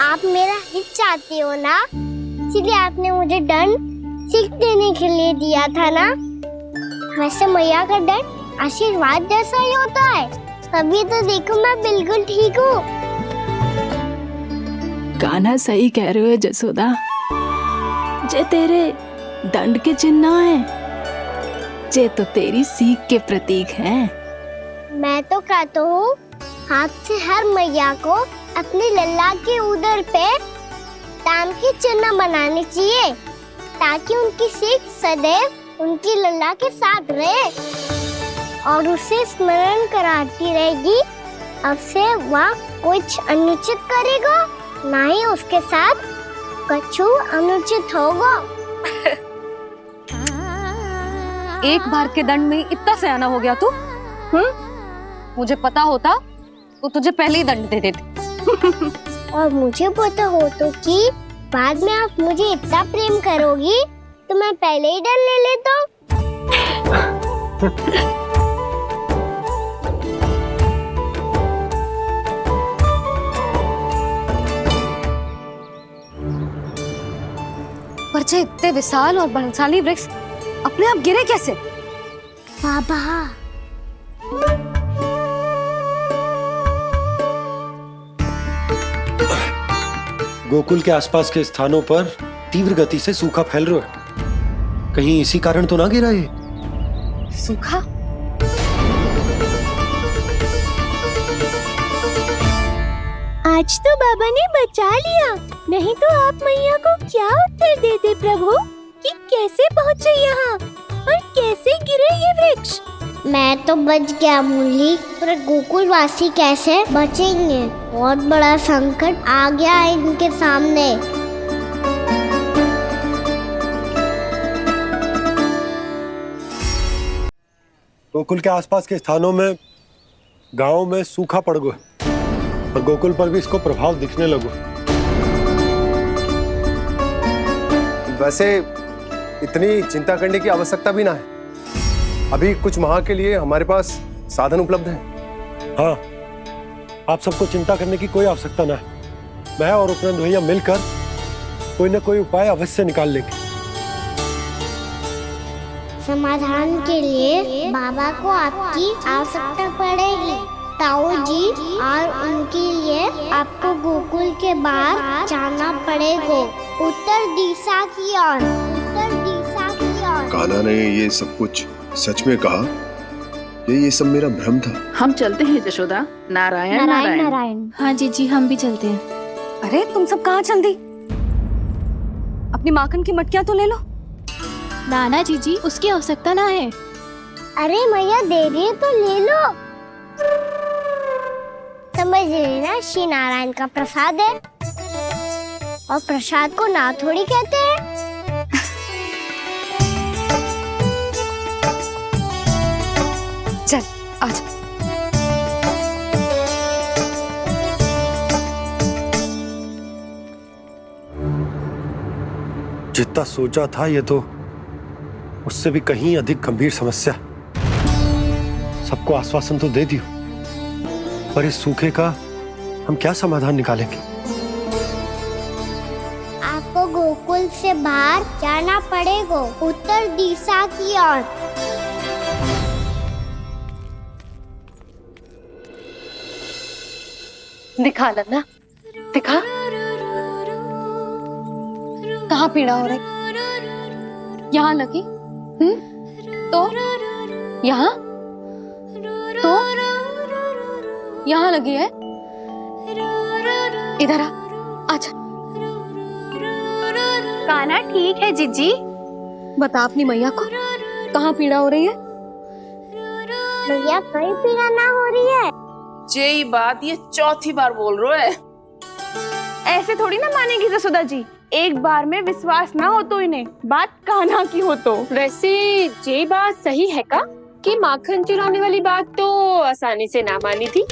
आप मेरा हित चाहती हो ना, इसलिए आपने मुझे दंड सीख देने के लिए दिया था ना। वैसे मैया का दंड आशीर्वाद जैसा ही होता है, तभी तो देखो मैं बिल्कुल ठीक हूँ। कान्हा सही कह रहे हो जसोदा, जे तेरे दंड के चिन्ह है, जे तो तेरी सीख के प्रतीक हैं। मैं तो कहता हूँ हाथ से हर मैया को अपनी लल्ला के उदर पे ताम की चिन्ह बनानी चाहिए ताकि उनकी सीख सदैव उनकी लल्ला के साथ रहे और उसे स्मरण कराती रहेगी। अब से वह कुछ अनुचित करेगा, ना ही उसके साथ कछु अनुचित होगा। एक बार के दंड में इतना सयाना हो गया तू? मुझे पता होता तो तुझे पहले ही दंड दे देती। और मुझे पता हो तो कि बाद में आप मुझे इतना प्रेम करोगी तो मैं पहले ही डर ले लेता। पर जे इतने विशाल और बलशाली वृक्ष अपने आप गिरे कैसे? बाबा, गोकुल के आसपास के स्थानों पर तीव्र गति से सूखा फैल रहा है। कहीं इसी कारण तो ना गिरा ये? सूखा? आज तो बाबा ने बचा लिया, नहीं तो आप मैया को क्या उत्तर देते प्रभु कि कैसे पहुँचे यहाँ और कैसे गिरे ये वृक्ष। मैं तो बच गया मुरली, पर गोकुलवासी कैसे बचेंगे? बहुत बड़ा संकट आ गया है इनके सामने। गोकुल के आसपास के स्थानों में, गांवों में सूखा पड़ गया और गोकुल पर भी इसको प्रभाव दिखने लगा। वैसे इतनी चिंता करने की आवश्यकता भी ना है। अभी कुछ माह के लिए हमारे पास साधन उपलब्ध है। हाँ, आप सबको चिंता करने की कोई आवश्यकता ना है। मैं और उपनंद भैया मिलकर कोई न कोई उपाय अवश्य निकाल लेंगे। समाधान के लिए बाबा को आपकी आवश्यकता पड़ेगी। ताऊ जी और उनके लिए आपको गोकुल के बाहर जाना पड़ेगा, उत्तर दिशा की ओर। उत्तर दिशा की ओर। कान्हा ने ये सब कुछ सच में कहा? ये सब मेरा भ्रम था? हम चलते हैं जशोदा। नारायण नारायण नारायण। हाँ जी, हम भी चलते हैं। अरे तुम सब कहाँ चल दी? अपनी माखन की मटकियाँ तो ले लो। नाना जी, उसकी आवश्यकता ना है। अरे मैया दे रही है तो ले लो। समझ लेना, श्री नारायण का प्रसाद है और प्रसाद को ना थोड़ी कहते हैं। चल आजा। जितना सोचा था ये तो उससे भी कहीं अधिक गंभीर समस्या। सबको आश्वासन तो दे दियो, पर इस सूखे का हम क्या समाधान निकालेंगे? आपको गोकुल से बाहर जाना पड़ेगा, उत्तर दिशा की ओर। दिखा लल्ला, दिखा। कहाँ पीड़ा हो रही? यहाँ लगी? तो यहाँ? तो यहाँ लगी है? इधर आ, आजा। कान्हा ठीक है जीजी। बता अपनी मैया को कहाँ पीड़ा हो रही है? भैया कहीं पीड़ा ना हो रही है। यही बात ये चौथी बार बोल रहे है। ऐसे थोड़ी ना मानेगी जसोदा जी। एक बार में विश्वास ना हो तो इन्हें बात कान्हा की हो तो। वैसे ये बात सही है का कि माखन चुराने वाली बात तो आसानी से ना मानी थी।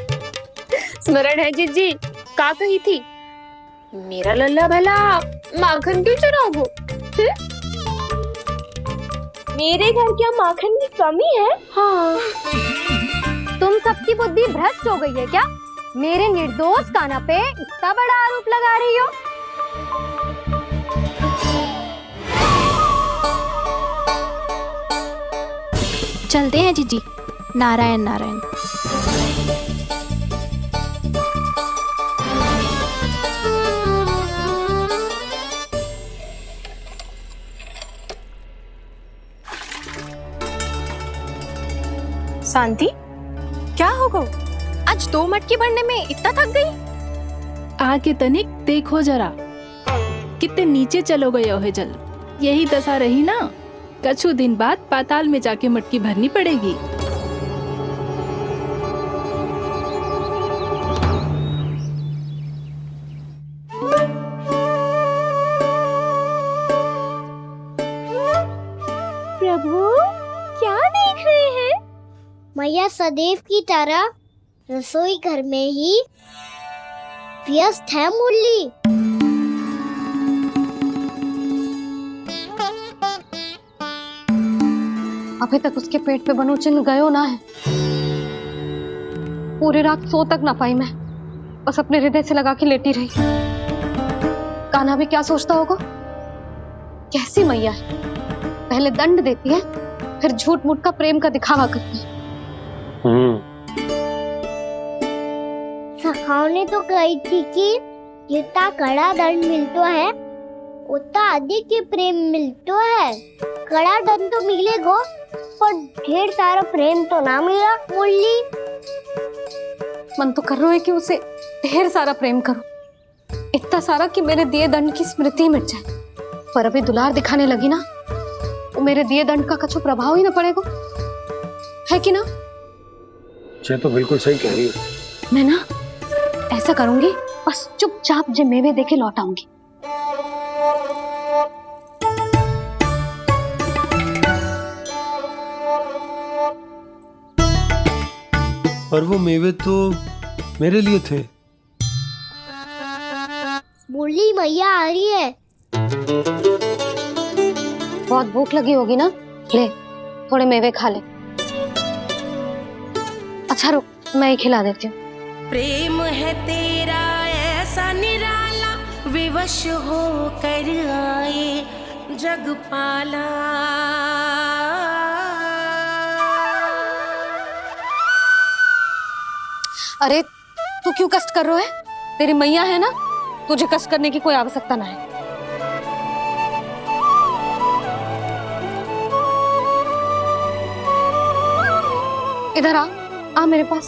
स्मरण है जीजी का कही थी, मेरा लल्ला भला माखन क्यों चुराओगे? मेरे घर क्या माखन की कमी है? हाँ, तुम सबकी बुद्धि भ्रष्ट हो गई है क्या? मेरे निर्दोष कान्हा पे इतना बड़ा आरोप लगा रही हो? चलते हैं जीजी। नारायण नारायण। शांति, क्या हो गो? आज 2 मटकी भरने में इतना थक गई? आके तनिक देखो जरा, कितने नीचे चलो गए हो जल। यही दशा रही ना, कछु दिन बाद पाताल में जाके मटकी भरनी पड़ेगी। प्रभु क्या देख रहे हैं? मैया सदैव की तरह रसोई घर में ही व्यस्त है मुरली। अभी तक उसके पेट पे बनो चिन्ह गयो ना है। पूरी रात सो तक ना पाई मैं, बस अपने हृदय से लगा के लेटी रही। कान्हा भी क्या सोचता होगा, कैसी मैया है, पहले दंड देती है फिर झूठ मूठ का प्रेम का दिखावा करती है। सखाओ ने तो कही थी कि जितना कड़ा दंड मिलता है उतना अधिक ही प्रेम मिलता है। कड़ा दंड तो मिलेगा पर ढेर सारा प्रेम तो ना मिला मुरली। मन तो कर रहा है कि उसे ढेर सारा प्रेम करूं, इतना सारा कि मेरे दिए दंड की स्मृति मिट जाए। पर अभी दुलार दिखाने लगी ना, वो मेरे दिए दंड का कछु प्रभाव ही ना पड़ेगा, है कि ना? ये तो बिल्कुल सही कह रही है। मैं ना ऐसा करूंगी, बस चुपचाप जे मेवे देके लौट आऊंगी। और वो मेवे तो मेरे लिए थे। मुरली मैया आ रही है। बहुत भूख लगी होगी ना, ले थोड़े मेवे खा ले। अच्छा रुक, मैं ही खिला देती हूँ। प्रेम है तेरा ऐसा निराला, विवश हो कर आए जग पाला। अरे तू क्यों कष्ट कर रहा है? तेरी मैया है ना, तुझे कष्ट करने की कोई आवश्यकता ना है। इधर आ मेरे पास।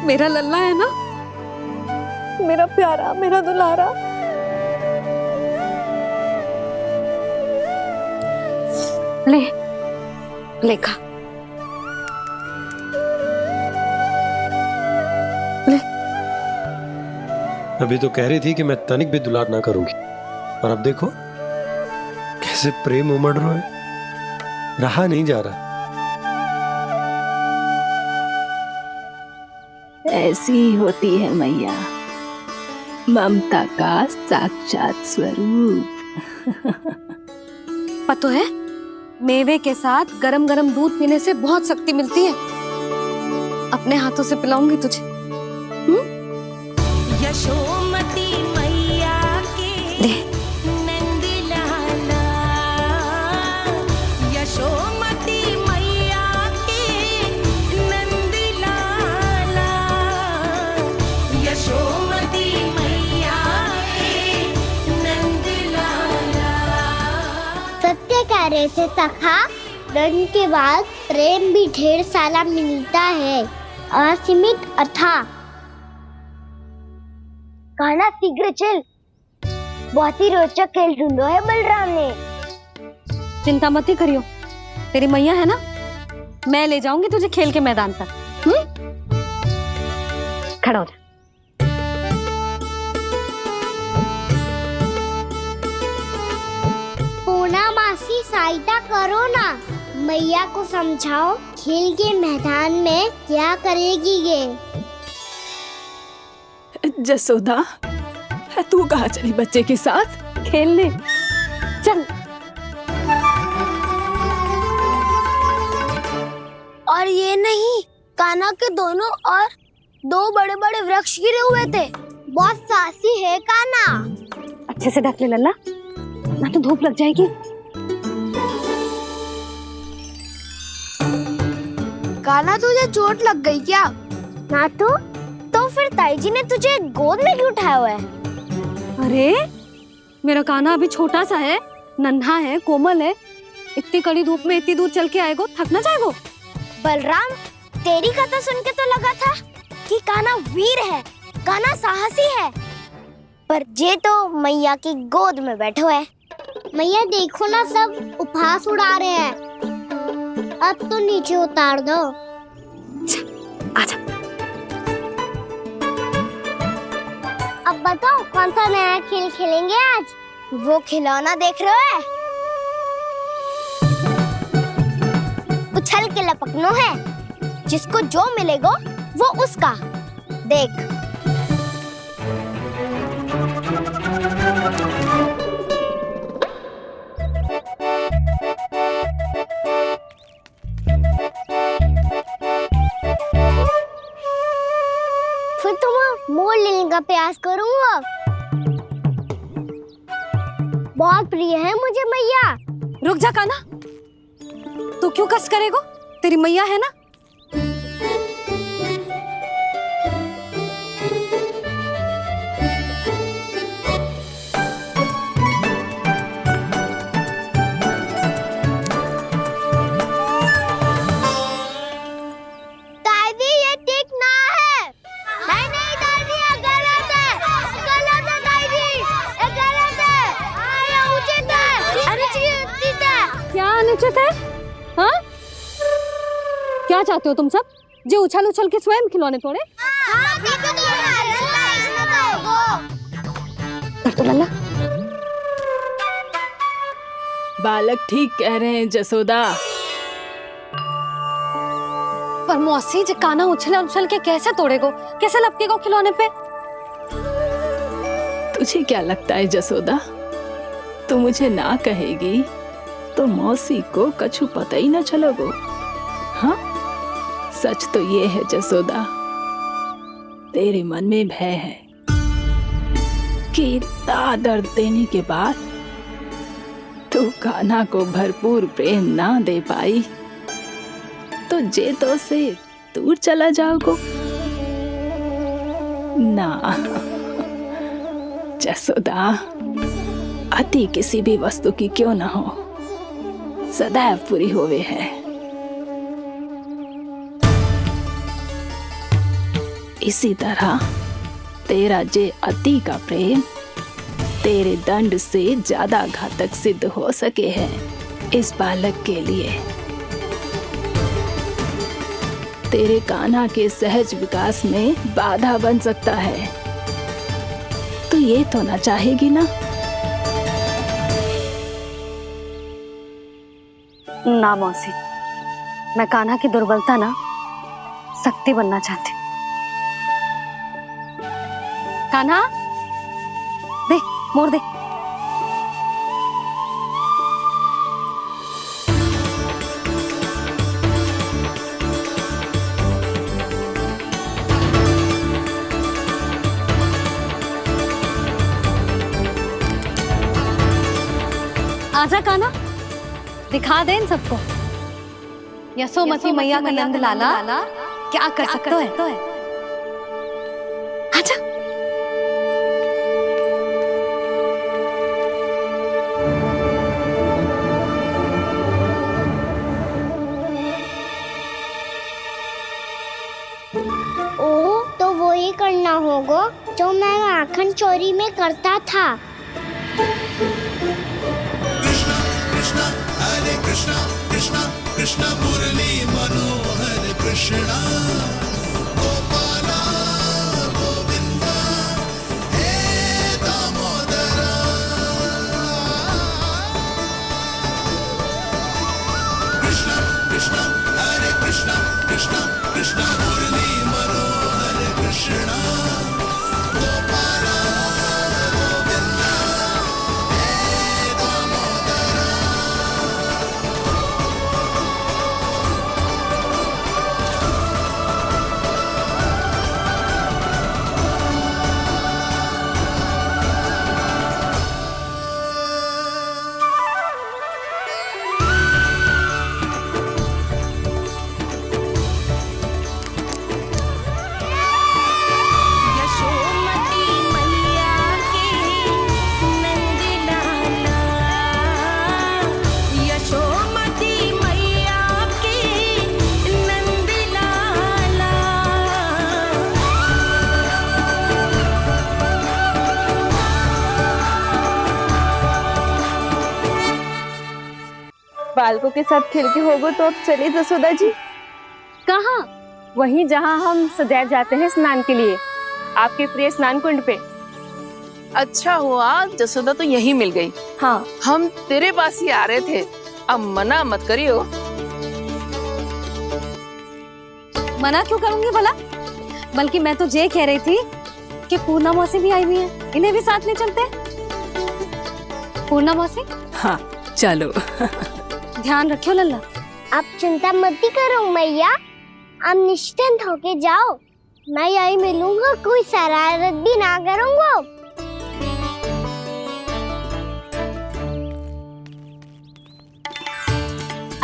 मेरा लल्ला है ना, मेरा प्यारा, मेरा दुलारा। ले ले खा, ले। अभी तो कह रही थी कि मैं तनिक भी दुलार ना करूंगी, और अब देखो कैसे प्रेम उमड़ रहा है, रहा नहीं जा रहा। ऐसी ही होती है मैया, ममता का साक्षात स्वरूप। पता है, मेवे के साथ गरम गरम दूध पीने से बहुत शक्ति मिलती है। अपने हाथों से पिलाऊंगी तुझे। यशोमती मैया के नंद लाला, यशोमती मैया के नंद लाला, यशोमती मैया के नंद लाला। सत्य कह रहे थे सखा, दंड के बाद प्रेम भी ढेर सारा मिलता है, असीमित अथाह। कान्हा शीघ्र चल, बहुत ही रोचक खेल ढूंढो है बलराम ने। चिंता मत ही करियो, तेरी मैया है ना, मैं ले जाऊंगी तुझे खेल के मैदान पर। खड़ा हो जा। पूना मासी सहायता करो ना, मैया को समझाओ खेल के मैदान में क्या करेगी ये। जसोदा, तू कहाँ चली बच्चे के साथ? खेलने चल। और ये नहीं, कान्हा के दोनों और दो बड़े बड़े वृक्ष गिरे हुए थे। बहुत साहसी है कान्हा। अच्छे से ढक ले लल्ला, ना तो धूप लग जाएगी। कान्हा तुझे चोट लग गई क्या? ना तो फिर ताई जी ने तुझे गोद में क्यों उठाया हुआ है? अरे मेरा कान्हा अभी छोटा सा है, नन्हा है, कोमल है। इतनी कड़ी धूप में इतनी दूर चल के आएगो, थक ना जाएगो? बलराम, तेरी कथा सुन के तो लगा था कि कान्हा वीर है, कान्हा साहसी है, पर जे तो मैया की गोद में बैठो है। मैया देखो ना, सब उपहास उड़ा रहे हैं। अब तो नीचे उतार दो। आजा। अब बताओ कौन सा नया खेल खेलेंगे आज? वो खिलौना देख रहे हो? उछल के लपकनो है, जिसको जो मिलेगा वो उसका। देख। फिर तुम मोड़ लेने का प्रयास करूंगा। बहुत प्रिय है मुझे मैया। रुक जा कान्हा, तू क्यों कष्ट करेगो? तेरी मैया है ना। दादी ये ठीक ना है। नहीं नहीं दादी, ये गलत है। गलत है दादी, ये गलत है। ये उचित है, अनुचित है। क्या अनुचित है? हाँ? क्या चाहते हो तुम सब? जो उछल उछल के स्वयं खिलौने तोड़े? तो लल्ला, बालक ठीक कह रहे हैं जसोदा। पर मौसी, जो कान्हा उछल उछल के कैसे तोड़ेगो, कैसे लपकेगो खिलौने पे? तुझे क्या लगता है जसोदा, तू मुझे ना कहेगी तो मौसी को कछु पता ही न चलोगो। हाँ, सच तो ये है जसोदा, तेरे मन में भय है कि इतना दर्द देने के बाद तू कान्हा को भरपूर प्रेम ना दे पाई तो जे तो से दूर चला जाओगो ना। जसोदा, अति किसी भी वस्तु की क्यों ना हो, सदैव पूरी होवे है। इसी तरह तेरा जे अति का प्रेम तेरे दंड से ज्यादा घातक सिद्ध हो सके है इस बालक के लिए। तेरे कान्हा के सहज विकास में बाधा बन सकता है। तो ये तो ना चाहेगी ना? ना मौसी, मैं कान्हा की दुर्बलता ना शक्ति बनना चाहती। कान्हा, दे, मोड़ दे। आजा कान्हा, दिखा दे इन सबको यशोमती मैया का नंद लाला क्या कर सकता है। आजा। ओ, तो वो ही करना होगा जो मैं माखन चोरी में करता था। हरे कृष्णा कृष्णा कृष्णा मुरली मनोहर कृष्णा गोपाला गोविंदा हे दामोदरा। कृष्णा कृष्णा हरे कृष्णा कृष्णा कृष्णा मुरली मनोहर कृष्णा गोपाला गोविंदा हे दामोदरा। बालकों के साथ खेल के होगो तो अब चले जसोदा जी। कहाँ? वहीं जहाँ हम सदैव जाते हैं स्नान के लिए, आपके प्रिय स्नान कुंड पे। अच्छा हुआ जसोदा तो यही मिल गई। हाँ, हम तेरे पास ही आ रहे थे, अब मना मत करियो। मना क्यों करूंगी भला? बल्कि मैं तो ये कह रही थी कि पूर्णा मौसी भी आई हुई है, इन्हें भी साथ ले चलते हैं। पूर्णा मौसी, हाँ चलो। ध्यान रखियो लल्ला। आप चिंता मत करो मैया, आप निश्चिंत होके जाओ, मैं यही मिलूंगा, कोई शरारत भी ना करूंगा।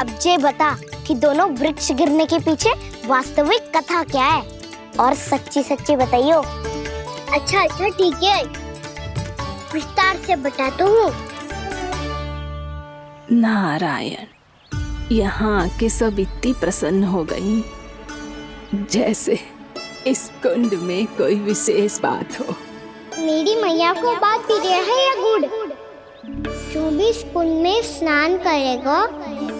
अब जे बता कि दोनों वृक्ष गिरने के पीछे वास्तविक कथा क्या है, और सच्ची सच्ची बताइयो। अच्छा ठीक है, विस्तार से बताता हूँ। नारायण, यहाँ के सब इतनी प्रसन्न हो गई जैसे इस कुंड में कोई विशेष बात हो। मेरी मैया को बात प्रिय है या गुड़? जो भी इस कुंड में स्नान करेगा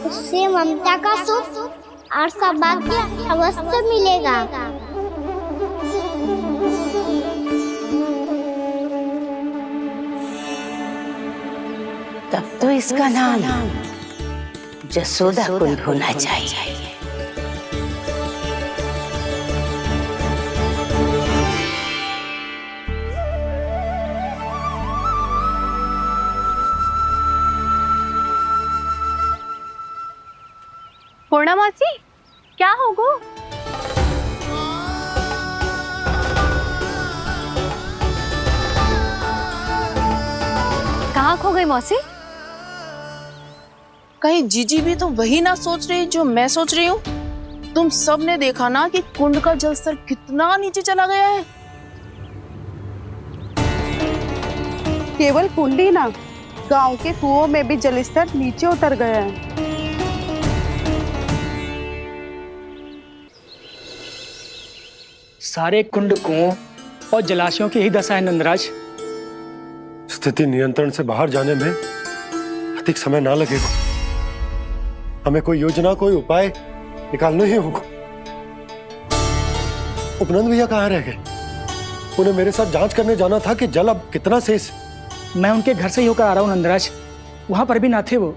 उससे ममता का सुख और सौभाग्य अवश्य मिलेगा। तब तो इसका नाम जसोदा कुंड होना चाहिए। पूर्णा मौसी, क्या होगो? कहाँ खो गई मौसी? कहीं जीजी भी तो वही ना सोच रही जो मैं सोच रही हूँ। तुम सब ने देखा ना कि कुंड का जलस्तर कितना नीचे चला गया है। केवल कुंड ही ना, गांव के कुओं में भी जलस्तर नीचे उतर गया है। सारे कुंड, कुओं और जलाशयों की ही दशा है नंदराज। स्थिति नियंत्रण से बाहर जाने में अधिक समय ना लगेगा। हमें कोई योजना, कोई उपाय निकालना ही होगा। उपनंद भैया कहाँ रह गए? उन्हें मेरे साथ जांच करने जाना था कि जल अब कितना शेष। मैं उनके घर से ही होकर आ रहा हूँ नंदराज, वहां पर भी ना थे वो।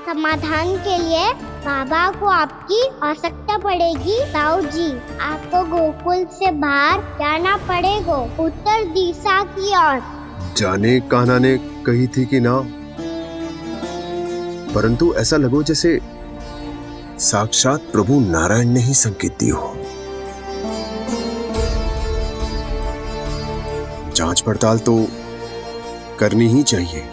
समाधान के लिए बाबा को आपकी आवश्यकता पड़ेगी। ताऊ जी, आपको गोकुल से बाहर जाना पड़ेगा, उत्तर दिशा की ओर। जाने कान्हा ने कही थी कि ना, परंतु ऐसा लगो जैसे साक्षात प्रभु नारायण ने ही संकेत दी हो। जांच पड़ताल तो करनी ही चाहिए।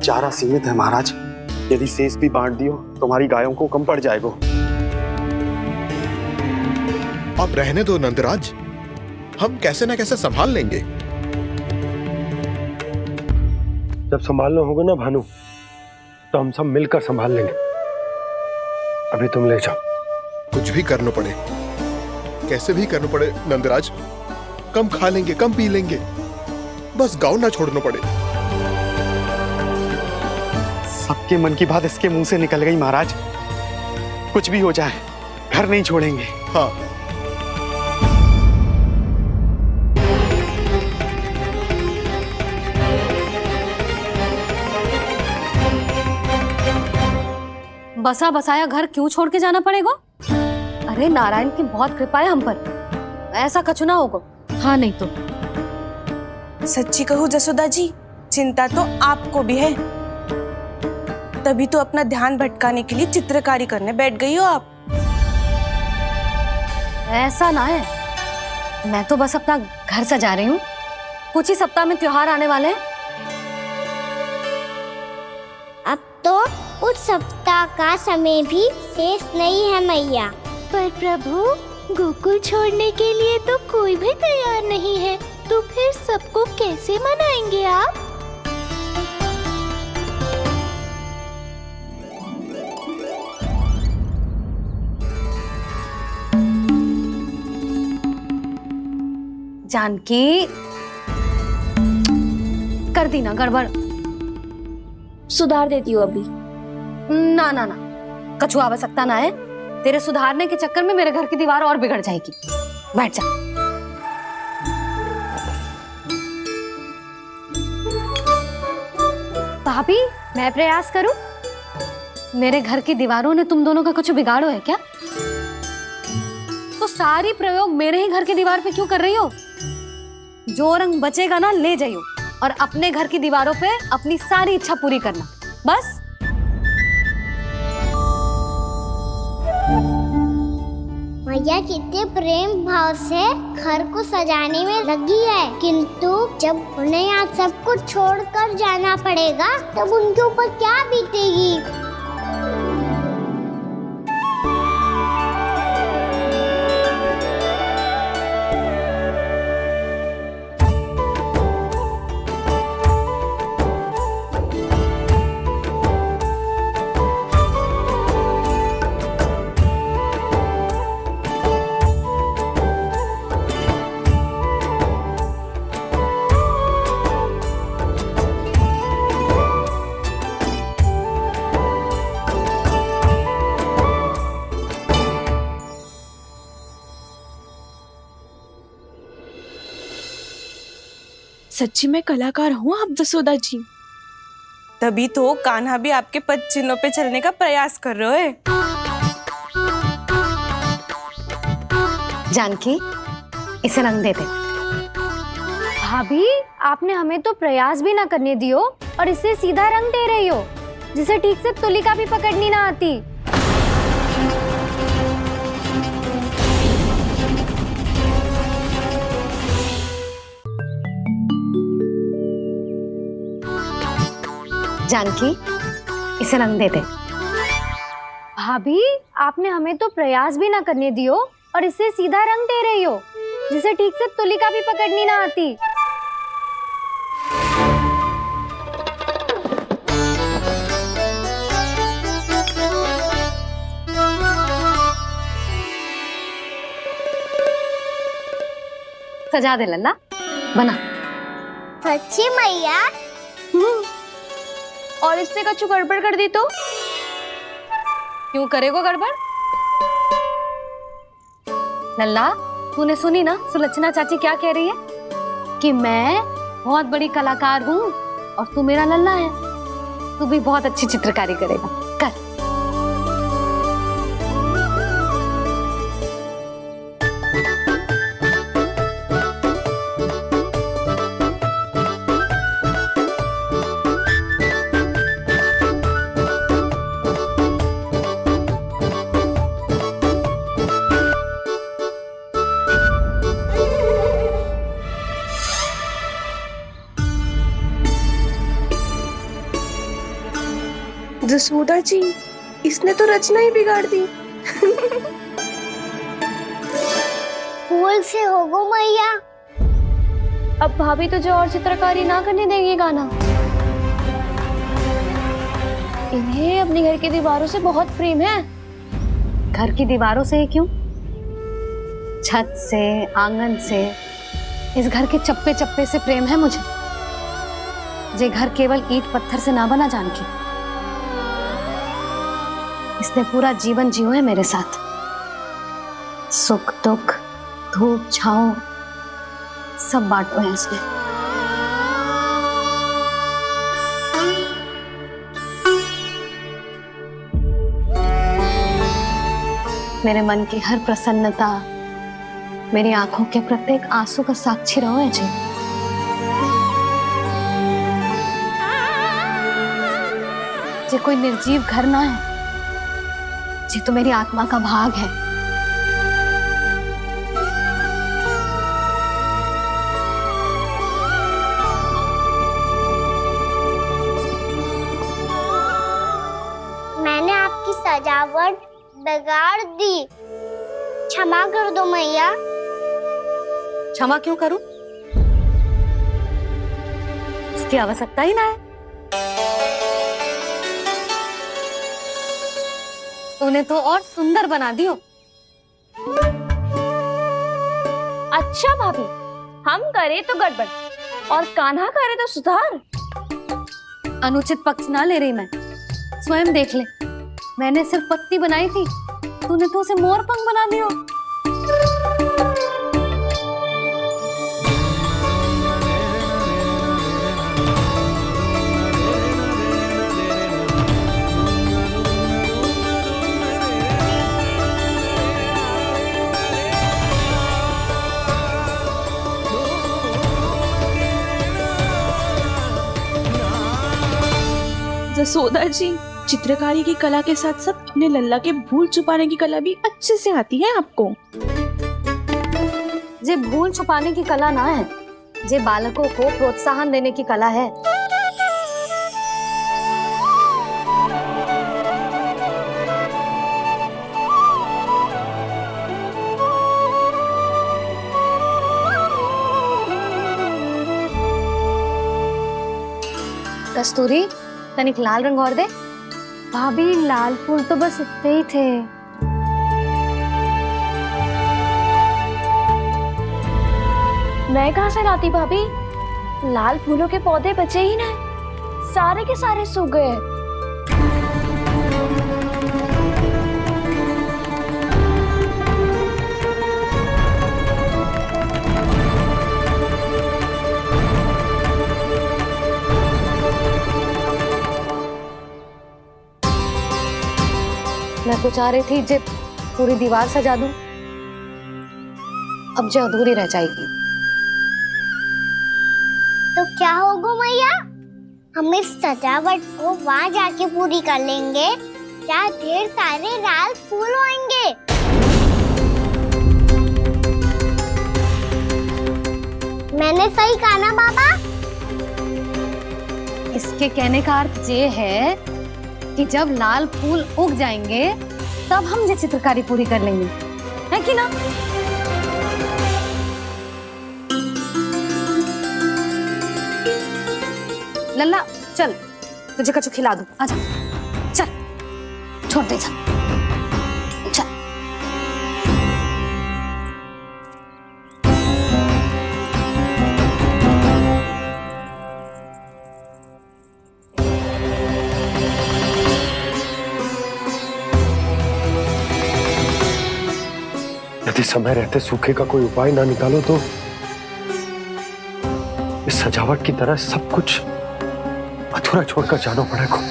चारा सीमित है महाराज, यदि शेष भी बांट दियो तो हमारी गायों को कम पड़ जाएगा। आप रहने दो नंदराज, हम कैसे न कैसे संभाल लेंगे। जब संभालना होगा ना भानु, तो हम सब मिलकर संभाल लेंगे। अभी तुम ले जाओ। कुछ भी करना पड़े, कैसे भी करना पड़े नंदराज, कम खा लेंगे, कम पी लेंगे, बस गाँव ना छोड़ना पड़े। सबके मन की बात इसके मुंह से निकल गई महाराज। कुछ भी हो जाए घर नहीं छोड़ेंगे। हाँ, बसा बसाया घर क्यों छोड़ के जाना पड़ेगा? अरे नारायण की बहुत कृपा है हम पर, ऐसा कछु ना होगा। हाँ नहीं तो सच्ची कहूँ जसोदा जी, चिंता तो आपको भी है, तभी तो अपना ध्यान भटकाने के लिए चित्रकारी करने बैठ गई हो आप। ऐसा ना है, मैं तो बस अपना घर सजा रही हूँ। कुछ ही सप्ताह में त्योहार आने वाले हैं। अब तो कुछ सप्ताह का समय भी शेष नहीं है मैया। पर प्रभु, गोकुल छोड़ने के लिए तो कोई भी तैयार नहीं है, तो फिर सबको कैसे मनाएंगे आप? जानकी, कर दी ना गड़बड़। सुधार देती हूँ अभी। ना ना ना, कछु आवश्यकता ना है। तेरे सुधारने के चक्कर में मेरे घर की दीवार और बिगड़ जाएगी। बैठ जा। भाभी, मैं प्रयास करूं? मेरे घर की दीवारों ने तुम दोनों का कुछ बिगाड़ो है क्या? तो सारी प्रयोग मेरे ही घर की दीवार पे क्यों कर रही हो? जो रंग बचेगा ना ले जाइयो और अपने घर की दीवारों पे अपनी सारी इच्छा पूरी करना, बस। मैया कितने प्रेम भाव से घर को सजाने में लगी है, किंतु जब उन्हें यहाँ सब कुछ छोड़कर जाना पड़ेगा तब उनके ऊपर क्या बीतेगी? सच्ची में कलाकार हूँ आप जसोदा जी। तभी तो कान्हा भी आपके पद चिन्हों पे चलने का प्रयास कर रहे हैं। जानकी, इसे रंग दे दे। भाभी, आपने हमें तो प्रयास भी ना करने दियो और इसे सीधा रंग दे रही हो, जिसे ठीक से तुलिका भी पकड़नी ना आती। जानकी, इसे रंग दे दे। भाभी, आपने हमें तो प्रयास भी ना करने दियो और इसे सीधा रंग दे रही हो, जिसे ठीक से तुलिका भी पकड़नी ना आती। सजा दे लल्ला, बना। सच्ची मैया? और इसने कछु गड़बड़ कर दी तो? क्यों करेगो गड़बड़? लल्ला, तूने सुनी ना सुलक्षणा चाची क्या कह रही है? कि मैं बहुत बड़ी कलाकार हूँ और तू मेरा लल्ला है। तू भी बहुत अच्छी चित्रकारी करेगा, कर। जसोदा जी, इसने तो रचना ही बिगाड़ दी। फूल से होगो मैया। अब भाभी तुझे और चित्रकारी ना करने देंगे गाना। इन्हें अपने घर की दीवारों से बहुत प्रेम है। घर की दीवारों से ही क्यों? छत से, आंगन से, इस घर के चप्पे चप्पे से प्रेम है मुझे। ये घर केवल ईंट पत्थर से ना बना जानकी। इसने पूरा जीवन जियो है मेरे साथ। सुख दुख, धूप छांव सब बांटो है इसने। मेरे मन की हर प्रसन्नता, मेरी आंखों के प्रत्येक आंसू का साक्षी रहो है जी। ये कोई निर्जीव घर ना है, ये तो मेरी आत्मा का भाग है। मैंने आपकी सजावट बिगाड़ दी, क्षमा कर दो मैया। क्षमा क्यों करूं? इसकी आवश्यकता ही ना है। तूने तो और सुंदर बना दियो। अच्छा भाभी, हम करे तो गड़बड़ और कान्हा करे तो सुधार। अनुचित पक्ष ना ले रही मैं, स्वयं देख ले। मैंने सिर्फ पत्ती बनाई थी, तूने तो उसे मोर पंख बना दियो। जसोदा जी, चित्रकारी की कला के साथ साथ अपने लल्ला के भूल छुपाने की कला भी अच्छे से आती है आपको। जे भूल छुपाने की कला ना है, जे बालकों को प्रोत्साहन देने की कला है। कस्तूरी, तनिक लाल रंग और दे। भाभी, लाल फूल तो बस इतने ही थे। मैं कहाँ से लाती भाभी? लाल फूलों के पौधे बचे ही ना, सारे के सारे सूख गए। मैं तो चाह रही थी जे पूरी दीवार सजा दूं, अब जो अधूरी रह जाएगी। तो क्या होगा मैया? हम इस सजावट को वहाँ जाके पूरी कर लेंगे जहाँ ढेर सारे लाल फूल होंगे। मैंने सही कहा ना बाबा? इसके कहने का अर्थ ये है कि जब लाल फूल उग जाएंगे तब हम ये चित्रकारी पूरी कर लेंगे, है कि ना? लल्ला चल, तुझे कछु खिला दूं, आजा। चल, छोड़ दे, चल। यदि समय रहते सूखे का कोई उपाय ना निकालो तो इस सजावट की तरह सब कुछ अधूरा छोड़कर जाना पड़ेगा।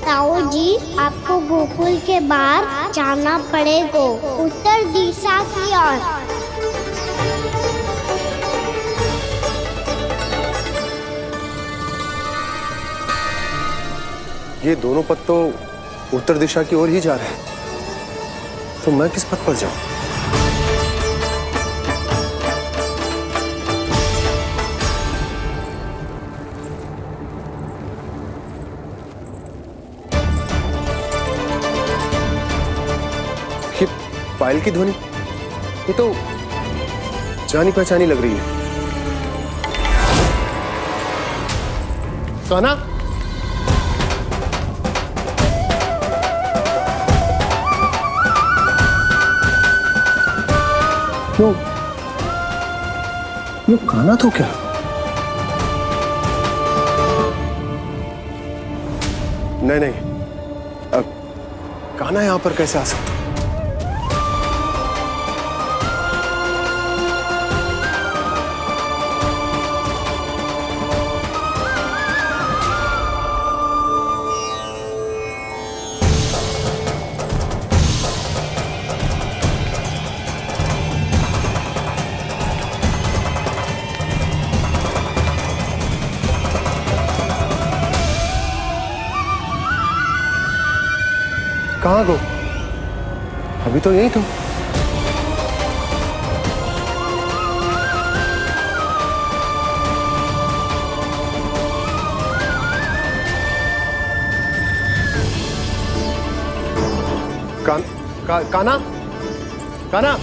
ताऊ जी, आपको गोकुल के बाहर जाना पड़ेगा, उत्तर दिशा की ओर। ये दोनों पथ तो उत्तर दिशा की ओर ही जा रहे हैं, तो मैं किस पथ पर जाऊं? पायल की ध्वनि, ये तो जानी पहचानी लग रही है। कान्हा, क्यों? ये कान्हा तो क्या? नहीं नहीं, अब कान्हा यहां पर कैसे आ सकता? कहाँ गो? अभी तो यही तो। काना, काना,